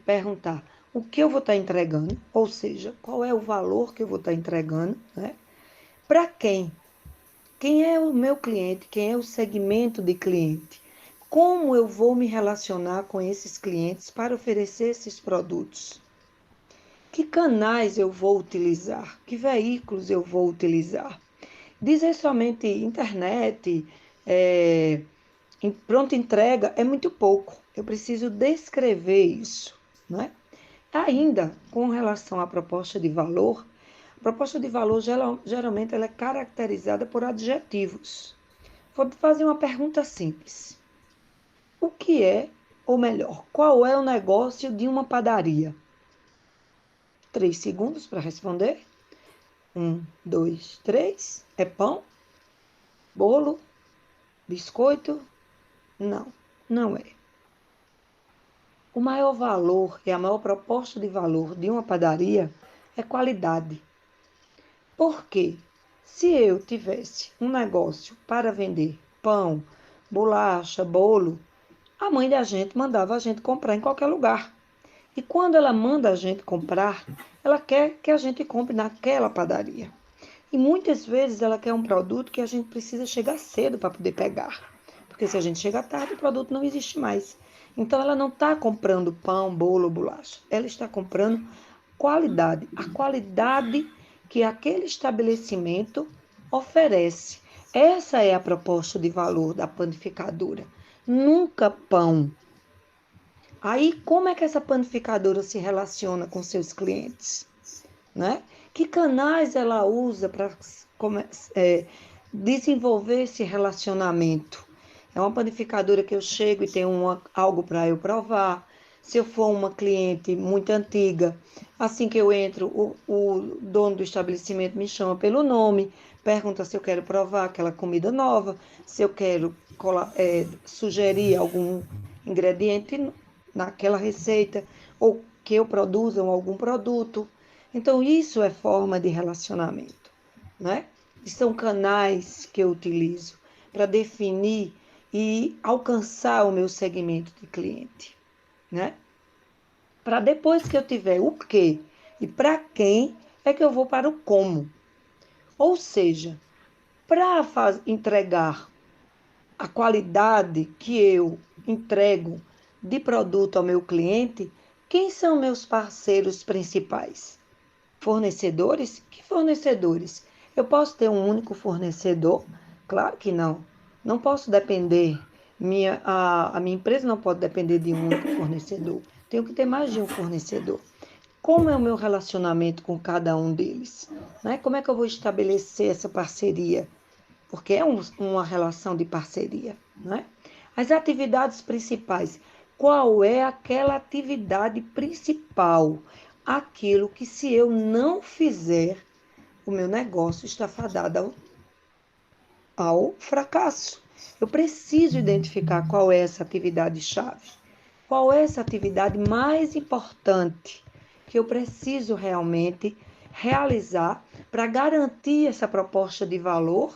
perguntar o que eu vou estar entregando, ou seja, qual é o valor que eu vou estar entregando, né? Para quem? Quem é o meu cliente? Quem é o segmento de cliente? Como eu vou me relacionar com esses clientes para oferecer esses produtos? Que canais eu vou utilizar? Que veículos eu vou utilizar? Dizer somente internet, pronta entrega é muito pouco. Eu preciso descrever isso, né? Ainda com relação à proposta de valor, a proposta de valor geralmente ela é caracterizada por adjetivos. Vou fazer uma pergunta simples. O que é, ou melhor, qual é o negócio de uma padaria? 3 segundos para responder. 1, 2, 3. É pão? Bolo? Biscoito? Não, não é. O maior valor e a maior proposta de valor de uma padaria é qualidade. Por quê? Se eu tivesse um negócio para vender pão, bolacha, bolo, a mãe da gente mandava a gente comprar em qualquer lugar. E quando ela manda a gente comprar, ela quer que a gente compre naquela padaria. E muitas vezes ela quer um produto que a gente precisa chegar cedo para poder pegar. Porque se a gente chega tarde, o produto não existe mais. Então ela não está comprando pão, bolo, bolacha. Ela está comprando qualidade. A qualidade que aquele estabelecimento oferece. Essa é a proposta de valor da panificadora. Nunca pão. Aí, como é que essa panificadora se relaciona com seus clientes? Né? Que canais ela usa para desenvolver esse relacionamento? É uma panificadora que eu chego e tenho algo para eu provar. Se eu for uma cliente muito antiga, assim que eu entro, o dono do estabelecimento me chama pelo nome, pergunta se eu quero provar aquela comida nova, se eu quero sugerir algum ingrediente naquela receita, ou que eu produza algum produto. Então, isso é forma de relacionamento, né? São canais que eu utilizo para definir e alcançar o meu segmento de cliente, né? Para depois que eu tiver o quê e para quem, é que eu vou para o como. Ou seja, para entregar a qualidade que eu entrego de produto ao meu cliente, quem são meus parceiros principais? Fornecedores? Que fornecedores? Eu posso ter um único fornecedor? Claro que não. Não posso depender, a minha empresa não pode depender de um único fornecedor. Tenho que ter mais de um fornecedor. Como é o meu relacionamento com cada um deles? Né? Como é que eu vou estabelecer essa parceria? Porque é uma relação de parceria. Né? As atividades principais. Qual é aquela atividade principal? Aquilo que, se eu não fizer, o meu negócio está fadado ao fracasso. Eu preciso identificar qual é essa atividade-chave. Qual é essa atividade mais importante que eu preciso realmente realizar para garantir essa proposta de valor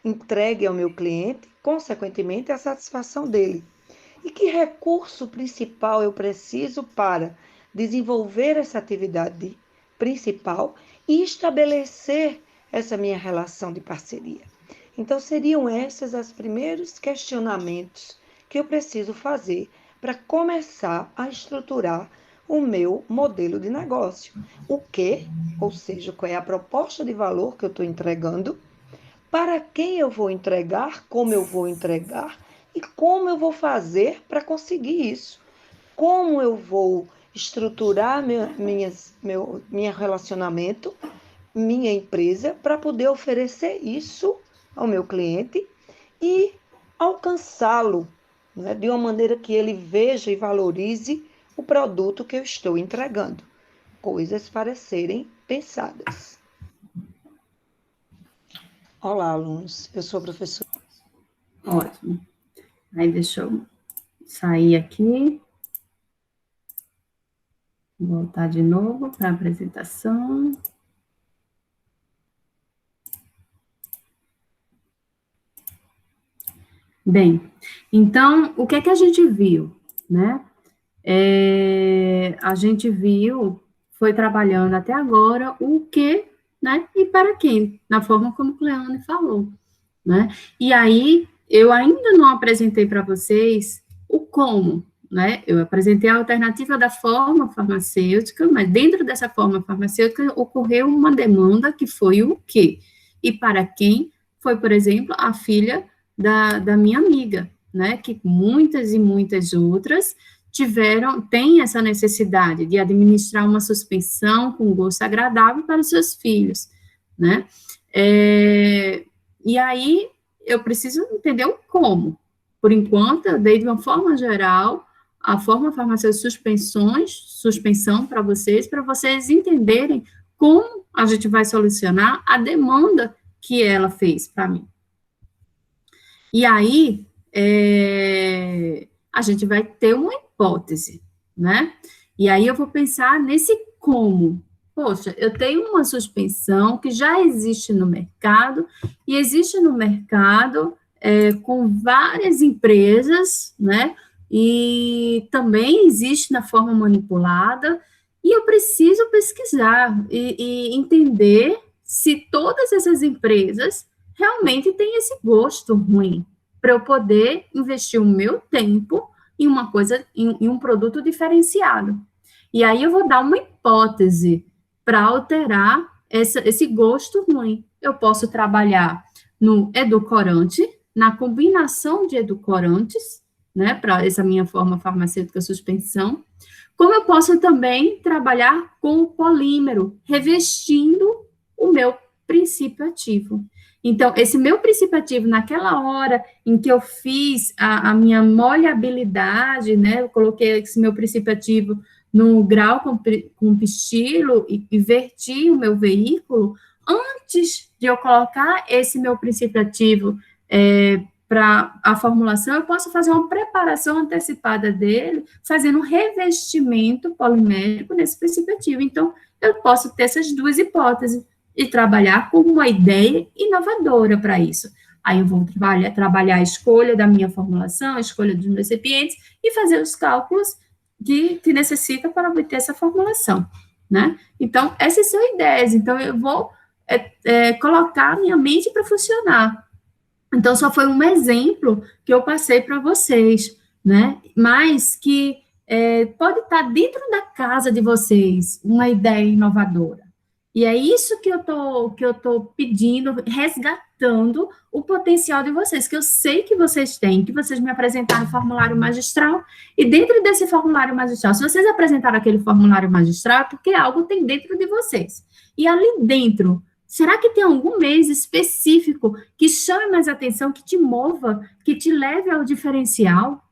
entregue ao meu cliente, consequentemente, a satisfação dele. E que recurso principal eu preciso para desenvolver essa atividade principal e estabelecer essa minha relação de parceria? Então, seriam esses os primeiros questionamentos que eu preciso fazer para começar a estruturar o meu modelo de negócio. O que, ou seja, qual é a proposta de valor que eu estou entregando, para quem eu vou entregar, como eu vou entregar e como eu vou fazer para conseguir isso. Como eu vou estruturar meu relacionamento, minha empresa, para poder oferecer isso ao meu cliente e alcançá-lo, né, de uma maneira que ele veja e valorize o produto que eu estou entregando. Coisas para serem pensadas. Olá, alunos. Eu sou a professora. Ótimo. Aí deixa eu sair aqui, voltar de novo para a apresentação. Bem, então, o que é que a gente viu, né? A gente viu, foi trabalhando até agora o que, né, e para quem, na forma como Cleane falou, né? E aí, eu ainda não apresentei para vocês o como, né? Eu apresentei a alternativa da forma farmacêutica, mas dentro dessa forma farmacêutica ocorreu uma demanda que foi o quê? E para quem? Foi, por exemplo, a filha da minha amiga, né? Que muitas e muitas outras têm essa necessidade de administrar uma suspensão com gosto agradável para os seus filhos, né? E aí, eu preciso entender o como. Por enquanto, eu dei de uma forma geral a forma farmacêutica suspensão para vocês entenderem como a gente vai solucionar a demanda que ela fez para mim. E aí, a gente vai ter uma hipótese, né? E aí eu vou pensar nesse como. Poxa, eu tenho uma suspensão que já existe no mercado, e existe no mercado com várias empresas, né? E também existe na forma manipulada, e eu preciso pesquisar e entender se todas essas empresas realmente têm esse gosto ruim, para eu poder investir o meu tempo em uma coisa, em um produto diferenciado. E aí eu vou dar uma hipótese para alterar esse gosto ruim. Eu posso trabalhar no edulcorante, na combinação de edulcorantes, né, para essa minha forma farmacêutica suspensão, como eu posso também trabalhar com o polímero, revestindo o meu princípio ativo. Então, esse meu princípio ativo, naquela hora em que eu fiz a minha molhabilidade, né, eu coloquei esse meu princípio ativo no grau com pistilo e verti o meu veículo, antes de eu colocar esse meu princípio ativo para a formulação, eu posso fazer uma preparação antecipada dele, fazendo um revestimento polimérico nesse princípio ativo. Então, eu posso ter essas duas hipóteses e trabalhar com uma ideia inovadora para isso. Aí eu vou trabalhar a escolha da minha formulação, a escolha dos meus recipientes e fazer os cálculos que necessita para obter essa formulação, né? Então, essas são ideias. Então, eu vou colocar a minha mente para funcionar. Então, só foi um exemplo que eu passei para vocês, né? Mas que pode estar dentro da casa de vocês, uma ideia inovadora. E é isso que eu tô pedindo, resgatando o potencial de vocês, que eu sei que vocês têm, que vocês me apresentaram o formulário magistral, e dentro desse formulário magistral, se vocês apresentaram aquele formulário magistral, é porque algo tem dentro de vocês. E ali dentro, será que tem algum mês específico que chame mais atenção, que te mova, que te leve ao diferencial,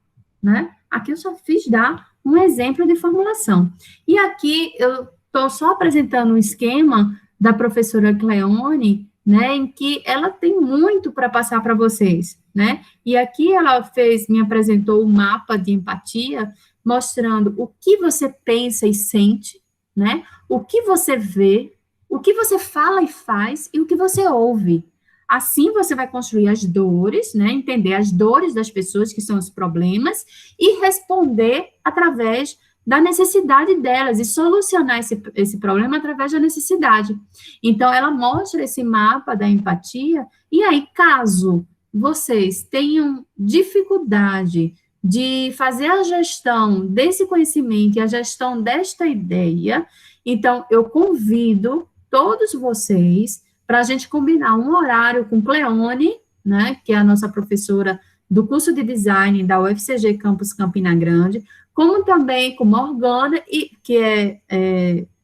né? Aqui eu só fiz dar um exemplo de formulação. E aqui eu estou só apresentando um esquema da professora Cleone, né, em que ela tem muito para passar para vocês, né, e aqui ela me apresentou um mapa de empatia, mostrando o que você pensa e sente, né, o que você vê, o que você fala e faz, e o que você ouve. Assim você vai construir as dores, né, entender as dores das pessoas, que são os problemas, e responder através da necessidade delas e solucionar esse problema através da necessidade. Então, ela mostra esse mapa da empatia, e aí, caso vocês tenham dificuldade de fazer a gestão desse conhecimento e a gestão desta ideia, então, eu convido todos vocês para a gente combinar um horário com Cleone, né, que é a nossa professora do curso de design da UFCG Campus Campina Grande, como também com Morgana, que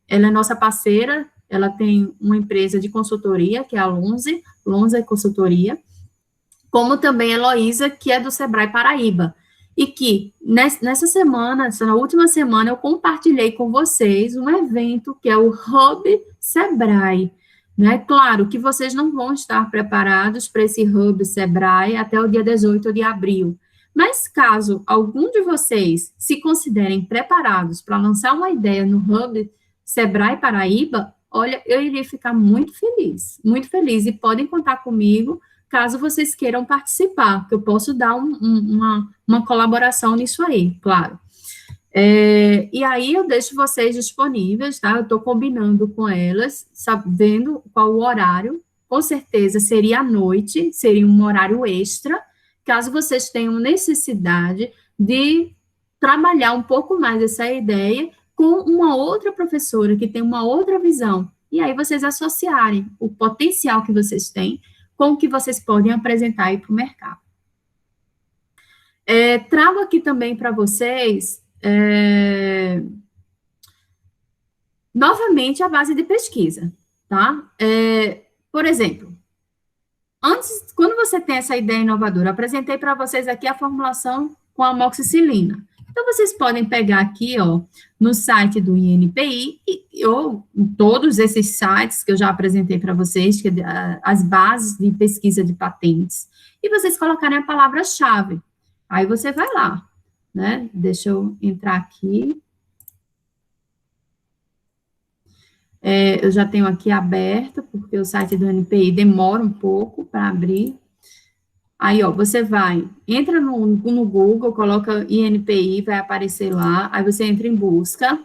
ela é nossa parceira, ela tem uma empresa de consultoria, que é a Lonza Consultoria, como também a Heloísa, que é do Sebrae Paraíba, e que nessa última semana, eu compartilhei com vocês um evento que é o Hub Sebrae, né? Claro que vocês não vão estar preparados para esse Hub Sebrae até o dia 18 de abril, mas caso algum de vocês se considerem preparados para lançar uma ideia no Hub Sebrae Paraíba, olha, eu iria ficar muito feliz, e podem contar comigo caso vocês queiram participar, que eu posso dar uma colaboração nisso aí, claro. E aí eu deixo vocês disponíveis, tá? Eu estou combinando com elas, sabendo qual o horário, com certeza seria à noite, seria um horário extra, caso vocês tenham necessidade de trabalhar um pouco mais essa ideia com uma outra professora que tem uma outra visão, e aí vocês associarem o potencial que vocês têm com o que vocês podem apresentar aí para o mercado. Trago aqui também para vocês, novamente, a base de pesquisa, tá? Por exemplo, antes, quando você tem essa ideia inovadora, eu apresentei para vocês aqui a formulação com a amoxicilina. Então, vocês podem pegar aqui, ó, no site do INPI, ou em todos esses sites que eu já apresentei para vocês, que as bases de pesquisa de patentes, e vocês colocarem a palavra-chave. Aí você vai lá, né? Deixa eu entrar aqui. Eu já tenho aqui aberto, porque o site do INPI demora um pouco para abrir. Aí, ó, você entra no Google, coloca INPI, vai aparecer lá, aí você entra em busca,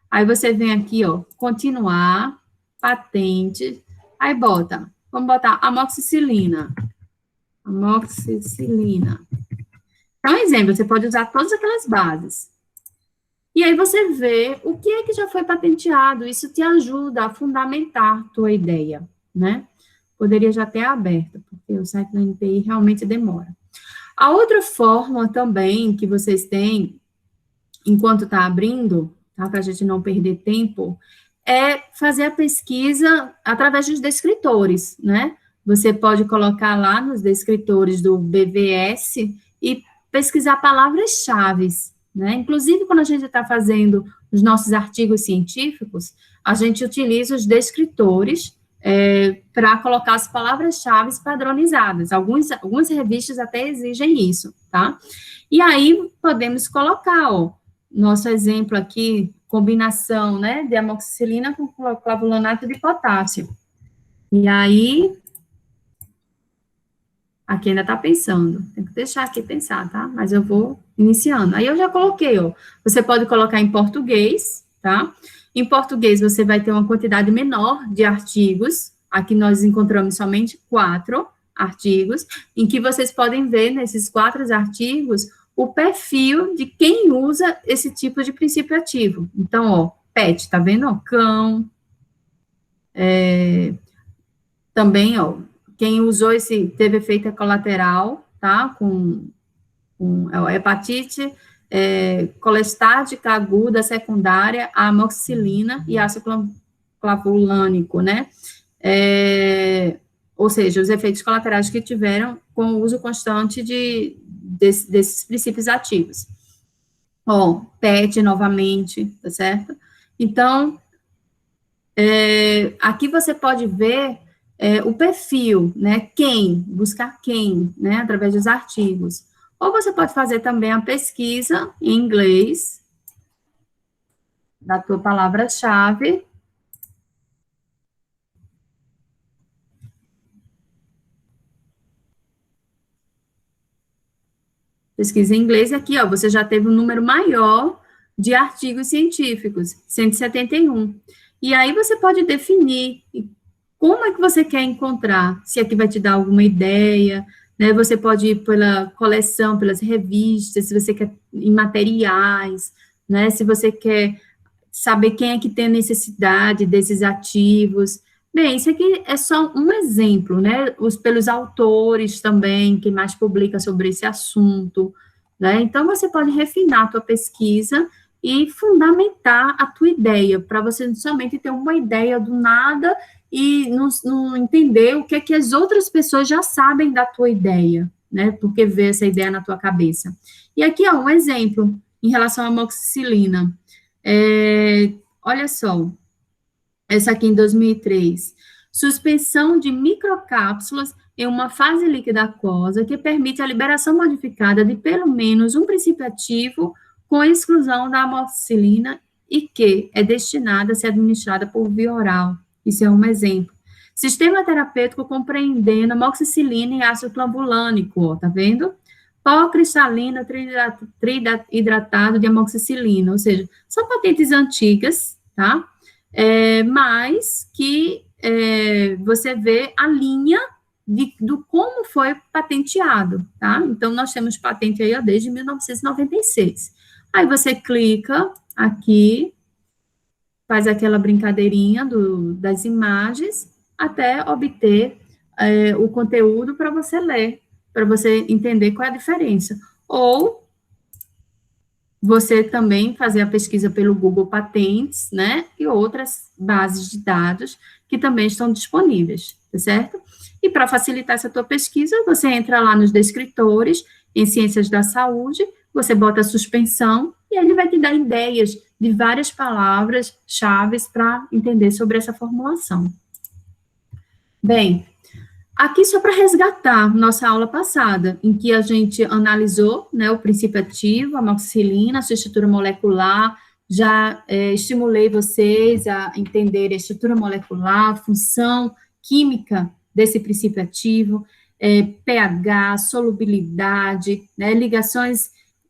aí você vem aqui, ó, continuar, patente, aí vamos botar amoxicilina. Amoxicilina. Então, exemplo, você pode usar todas aquelas bases. E aí você vê o que é que já foi patenteado, isso te ajuda a fundamentar a tua ideia, né? Poderia já ter aberto, porque o site do NPI realmente demora. A outra forma também que vocês têm, enquanto está abrindo, tá, para a gente não perder tempo, é fazer a pesquisa através dos descritores, né? Você pode colocar lá nos descritores do BVS e pesquisar palavras-chave, né? Inclusive, quando a gente está fazendo os nossos artigos científicos, a gente utiliza os descritores para colocar as palavras-chave padronizadas. Algumas revistas até exigem isso, tá? E aí, podemos colocar, ó, nosso exemplo aqui, combinação, né, de amoxicilina com clavulanato de potássio. E aí, aqui ainda está pensando, tem que deixar aqui pensar, tá? Mas eu vou iniciando. Aí eu já coloquei, ó, você pode colocar em português, tá? Em português você vai ter uma quantidade menor de artigos, aqui nós encontramos somente 4 artigos, em que vocês podem ver nesses 4 artigos o perfil de quem usa esse tipo de princípio ativo. Então, ó, PET, tá vendo? Ó, cão, também, ó, quem usou teve efeito colateral, tá? Com hepatite colestática aguda secundária, a amoxicilina e ácido clavulânico, né? Ou seja, os efeitos colaterais que tiveram com o uso constante desses princípios ativos. Ó, PET novamente, tá certo? Então, aqui você pode ver o perfil, né, buscar quem, né, através dos artigos. Ou você pode fazer também a pesquisa em inglês, da tua palavra-chave. Pesquisa em inglês, aqui, ó, você já teve um número maior de artigos científicos, 171. E aí você pode definir como é que você quer encontrar, se aqui vai te dar alguma ideia, né, você pode ir pela coleção, pelas revistas, se você quer em materiais, né, se você quer saber quem é que tem necessidade desses ativos. Bem, isso aqui é só um exemplo, né, pelos autores também, quem mais publica sobre esse assunto, né, então você pode refinar a tua pesquisa e fundamentar a tua ideia, para você não somente ter uma ideia do nada e não entender o que é que as outras pessoas já sabem da tua ideia, né, porque vê essa ideia na tua cabeça. E aqui, ó, um exemplo, em relação à amoxicilina. Olha só, essa aqui em 2003, suspensão de microcápsulas em uma fase líquida aquosa que permite a liberação modificada de pelo menos um princípio ativo com exclusão da amoxicilina e que é destinada a ser administrada por via oral. Isso é um exemplo. Sistema terapêutico compreendendo amoxicilina e ácido clavulânico, ó, tá vendo? Pó cristalino hidratado de amoxicilina, ou seja, são patentes antigas, tá? Mas que você vê a linha do como foi patenteado, tá? Então, nós temos patente aí desde 1996. Aí você clica aqui, faz aquela brincadeirinha das imagens, até obter o conteúdo para você ler, para você entender qual é a diferença. Ou você também fazer a pesquisa pelo Google Patentes, né, e outras bases de dados que também estão disponíveis, tá certo? E para facilitar essa tua pesquisa, você entra lá nos descritores, em Ciências da Saúde, você bota a suspensão, e ele vai te dar ideias de várias palavras-chave para entender sobre essa formulação. Bem, aqui só para resgatar nossa aula passada, em que a gente analisou, né, o princípio ativo, a amoxicilina, a sua estrutura molecular, já estimulei vocês a entenderem a estrutura molecular, a função química desse princípio ativo, pH, solubilidade, né, ligações,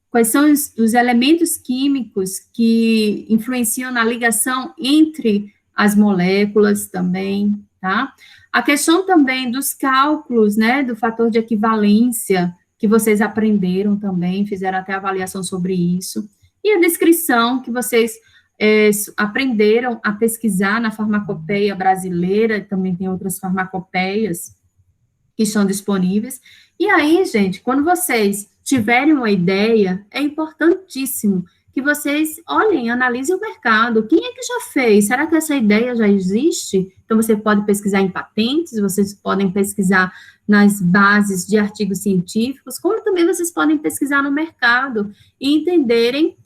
quais são os elementos químicos que influenciam na ligação entre as moléculas também, tá? A questão também dos cálculos, né, do fator de equivalência, que vocês aprenderam também, fizeram até avaliação sobre isso, e a descrição que vocês aprenderam a pesquisar na farmacopeia brasileira, também tem outras farmacopeias que estão disponíveis. E aí, gente, quando vocês tiverem uma ideia, é importantíssimo que vocês olhem, analisem o mercado. Quem é que já fez? Será que essa ideia já existe? Então, você pode pesquisar em patentes, vocês podem pesquisar nas bases de artigos científicos, como também vocês podem pesquisar no mercado e entenderem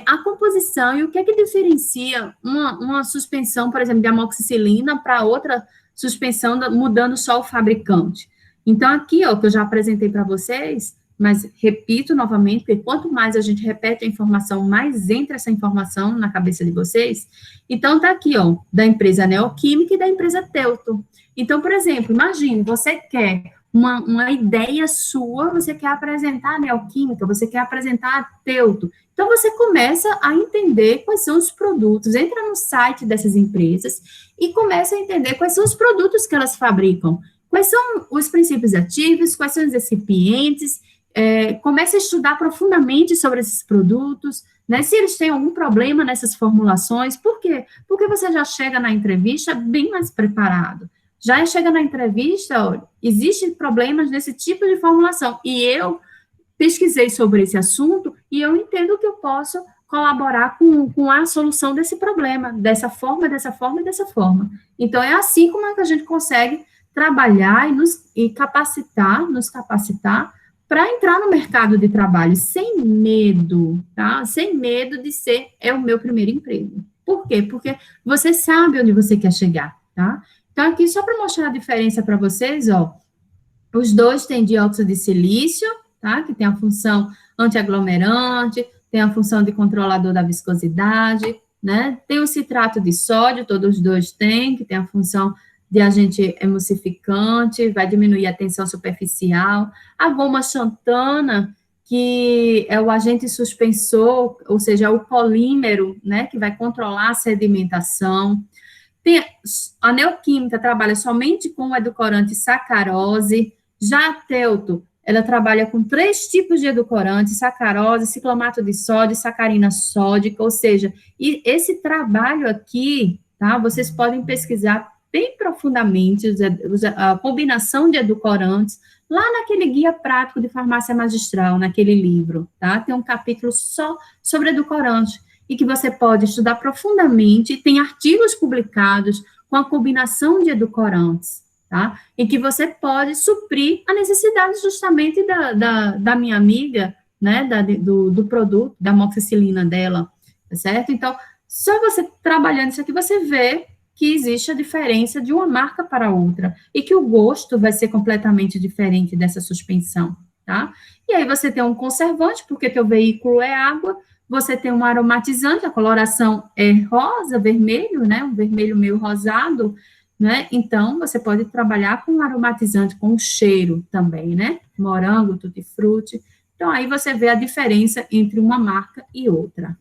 a composição e o que é que diferencia uma suspensão, por exemplo, de amoxicilina para outra suspensão, mudando só o fabricante. Então, aqui, ó, que eu já apresentei para vocês, mas repito novamente, porque quanto mais a gente repete a informação, mais entra essa informação na cabeça de vocês. Então, tá aqui, ó, da empresa Neoquímica e da empresa Teuto. Então, por exemplo, imagine, você quer uma ideia sua, você quer apresentar a Neoquímica, você quer apresentar a Teuto. Então, você começa a entender quais são os produtos, entra no site dessas empresas e começa a entender quais são os produtos que elas fabricam, quais são os princípios ativos, quais são os recipientes, comece a estudar profundamente sobre esses produtos, né, se eles têm algum problema nessas formulações. Por quê? Porque você já chega na entrevista bem mais preparado. Já chega na entrevista, olha, existem problemas desse tipo de formulação, e eu pesquisei sobre esse assunto, e eu entendo que eu posso colaborar com a solução desse problema, dessa forma, dessa forma e dessa forma. Então, é assim como é que a gente consegue trabalhar e nos capacitar para entrar no mercado de trabalho sem medo, tá? Sem medo de ser, o meu primeiro emprego. Por quê? Porque você sabe onde você quer chegar, tá? Então, aqui, só para mostrar a diferença para vocês, ó, os dois têm dióxido de silício, tá? Que tem a função antiaglomerante, tem a função de controlador da viscosidade, né? Tem o citrato de sódio, todos os dois têm, que tem a função de agente emulsificante, vai diminuir a tensão superficial. A goma xantana, que é o agente suspensor, ou seja, o polímero, né, que vai controlar a sedimentação. A Neoquímica trabalha somente com o edulcorante sacarose. Já a Teuto, ela trabalha com 3 tipos de edulcorante: sacarose, ciclomato de sódio, sacarina sódica, ou seja, e esse trabalho aqui, tá, vocês podem pesquisar bem profundamente a combinação de edulcorantes lá naquele guia prático de farmácia magistral, naquele livro, tá? Tem um capítulo só sobre edulcorante, e que você pode estudar profundamente, tem artigos publicados com a combinação de edulcorantes, tá? Em que você pode suprir a necessidade justamente da minha amiga, né, do produto, da amoxicilina dela, tá certo? Então, só você trabalhando isso aqui, você vê que existe a diferença de uma marca para outra, e que o gosto vai ser completamente diferente dessa suspensão, tá? E aí você tem um conservante, porque teu veículo é água, você tem um aromatizante, a coloração é rosa, vermelho, né, um vermelho meio rosado, né, então você pode trabalhar com aromatizante, com cheiro também, né, morango, tutti-frutti. Então aí você vê a diferença entre uma marca e outra.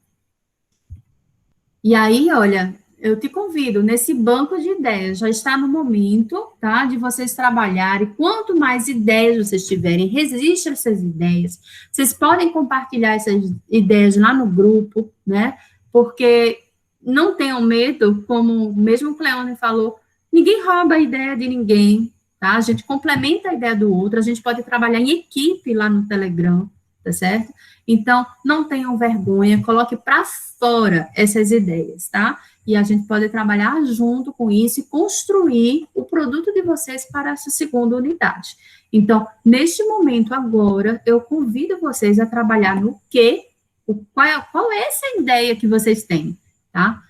E aí, olha, eu te convido, nesse banco de ideias, já está no momento, tá, de vocês trabalharem, quanto mais ideias vocês tiverem, registre essas ideias, vocês podem compartilhar essas ideias lá no grupo, né, porque não tenham medo, como mesmo o Cleone falou, ninguém rouba a ideia de ninguém, tá, a gente complementa a ideia do outro, a gente pode trabalhar em equipe lá no Telegram, tá certo? Então, não tenham vergonha, coloque para fora essas ideias, tá? E a gente pode trabalhar junto com isso e construir o produto de vocês para essa segunda unidade. Então, neste momento agora, eu convido vocês a trabalhar no que, qual é essa ideia que vocês têm, tá?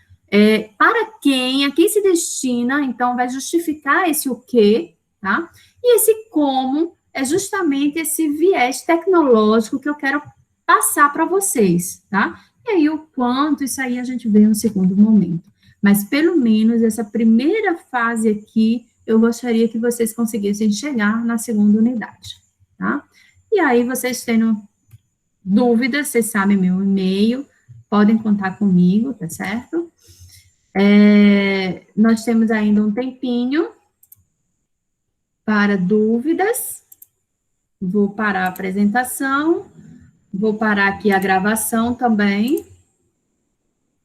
Para quem, a quem se destina, então, vai justificar esse o que, tá? E esse como é justamente esse viés tecnológico que eu quero passar para vocês, tá? E aí, o quanto, isso aí a gente vê no segundo momento. Mas, pelo menos, essa primeira fase aqui, eu gostaria que vocês conseguissem chegar na segunda unidade, tá? E aí, vocês tendo dúvidas, vocês sabem meu e-mail, podem contar comigo, tá certo? Nós temos ainda um tempinho para dúvidas. Vou parar a apresentação. Vou parar aqui a gravação também.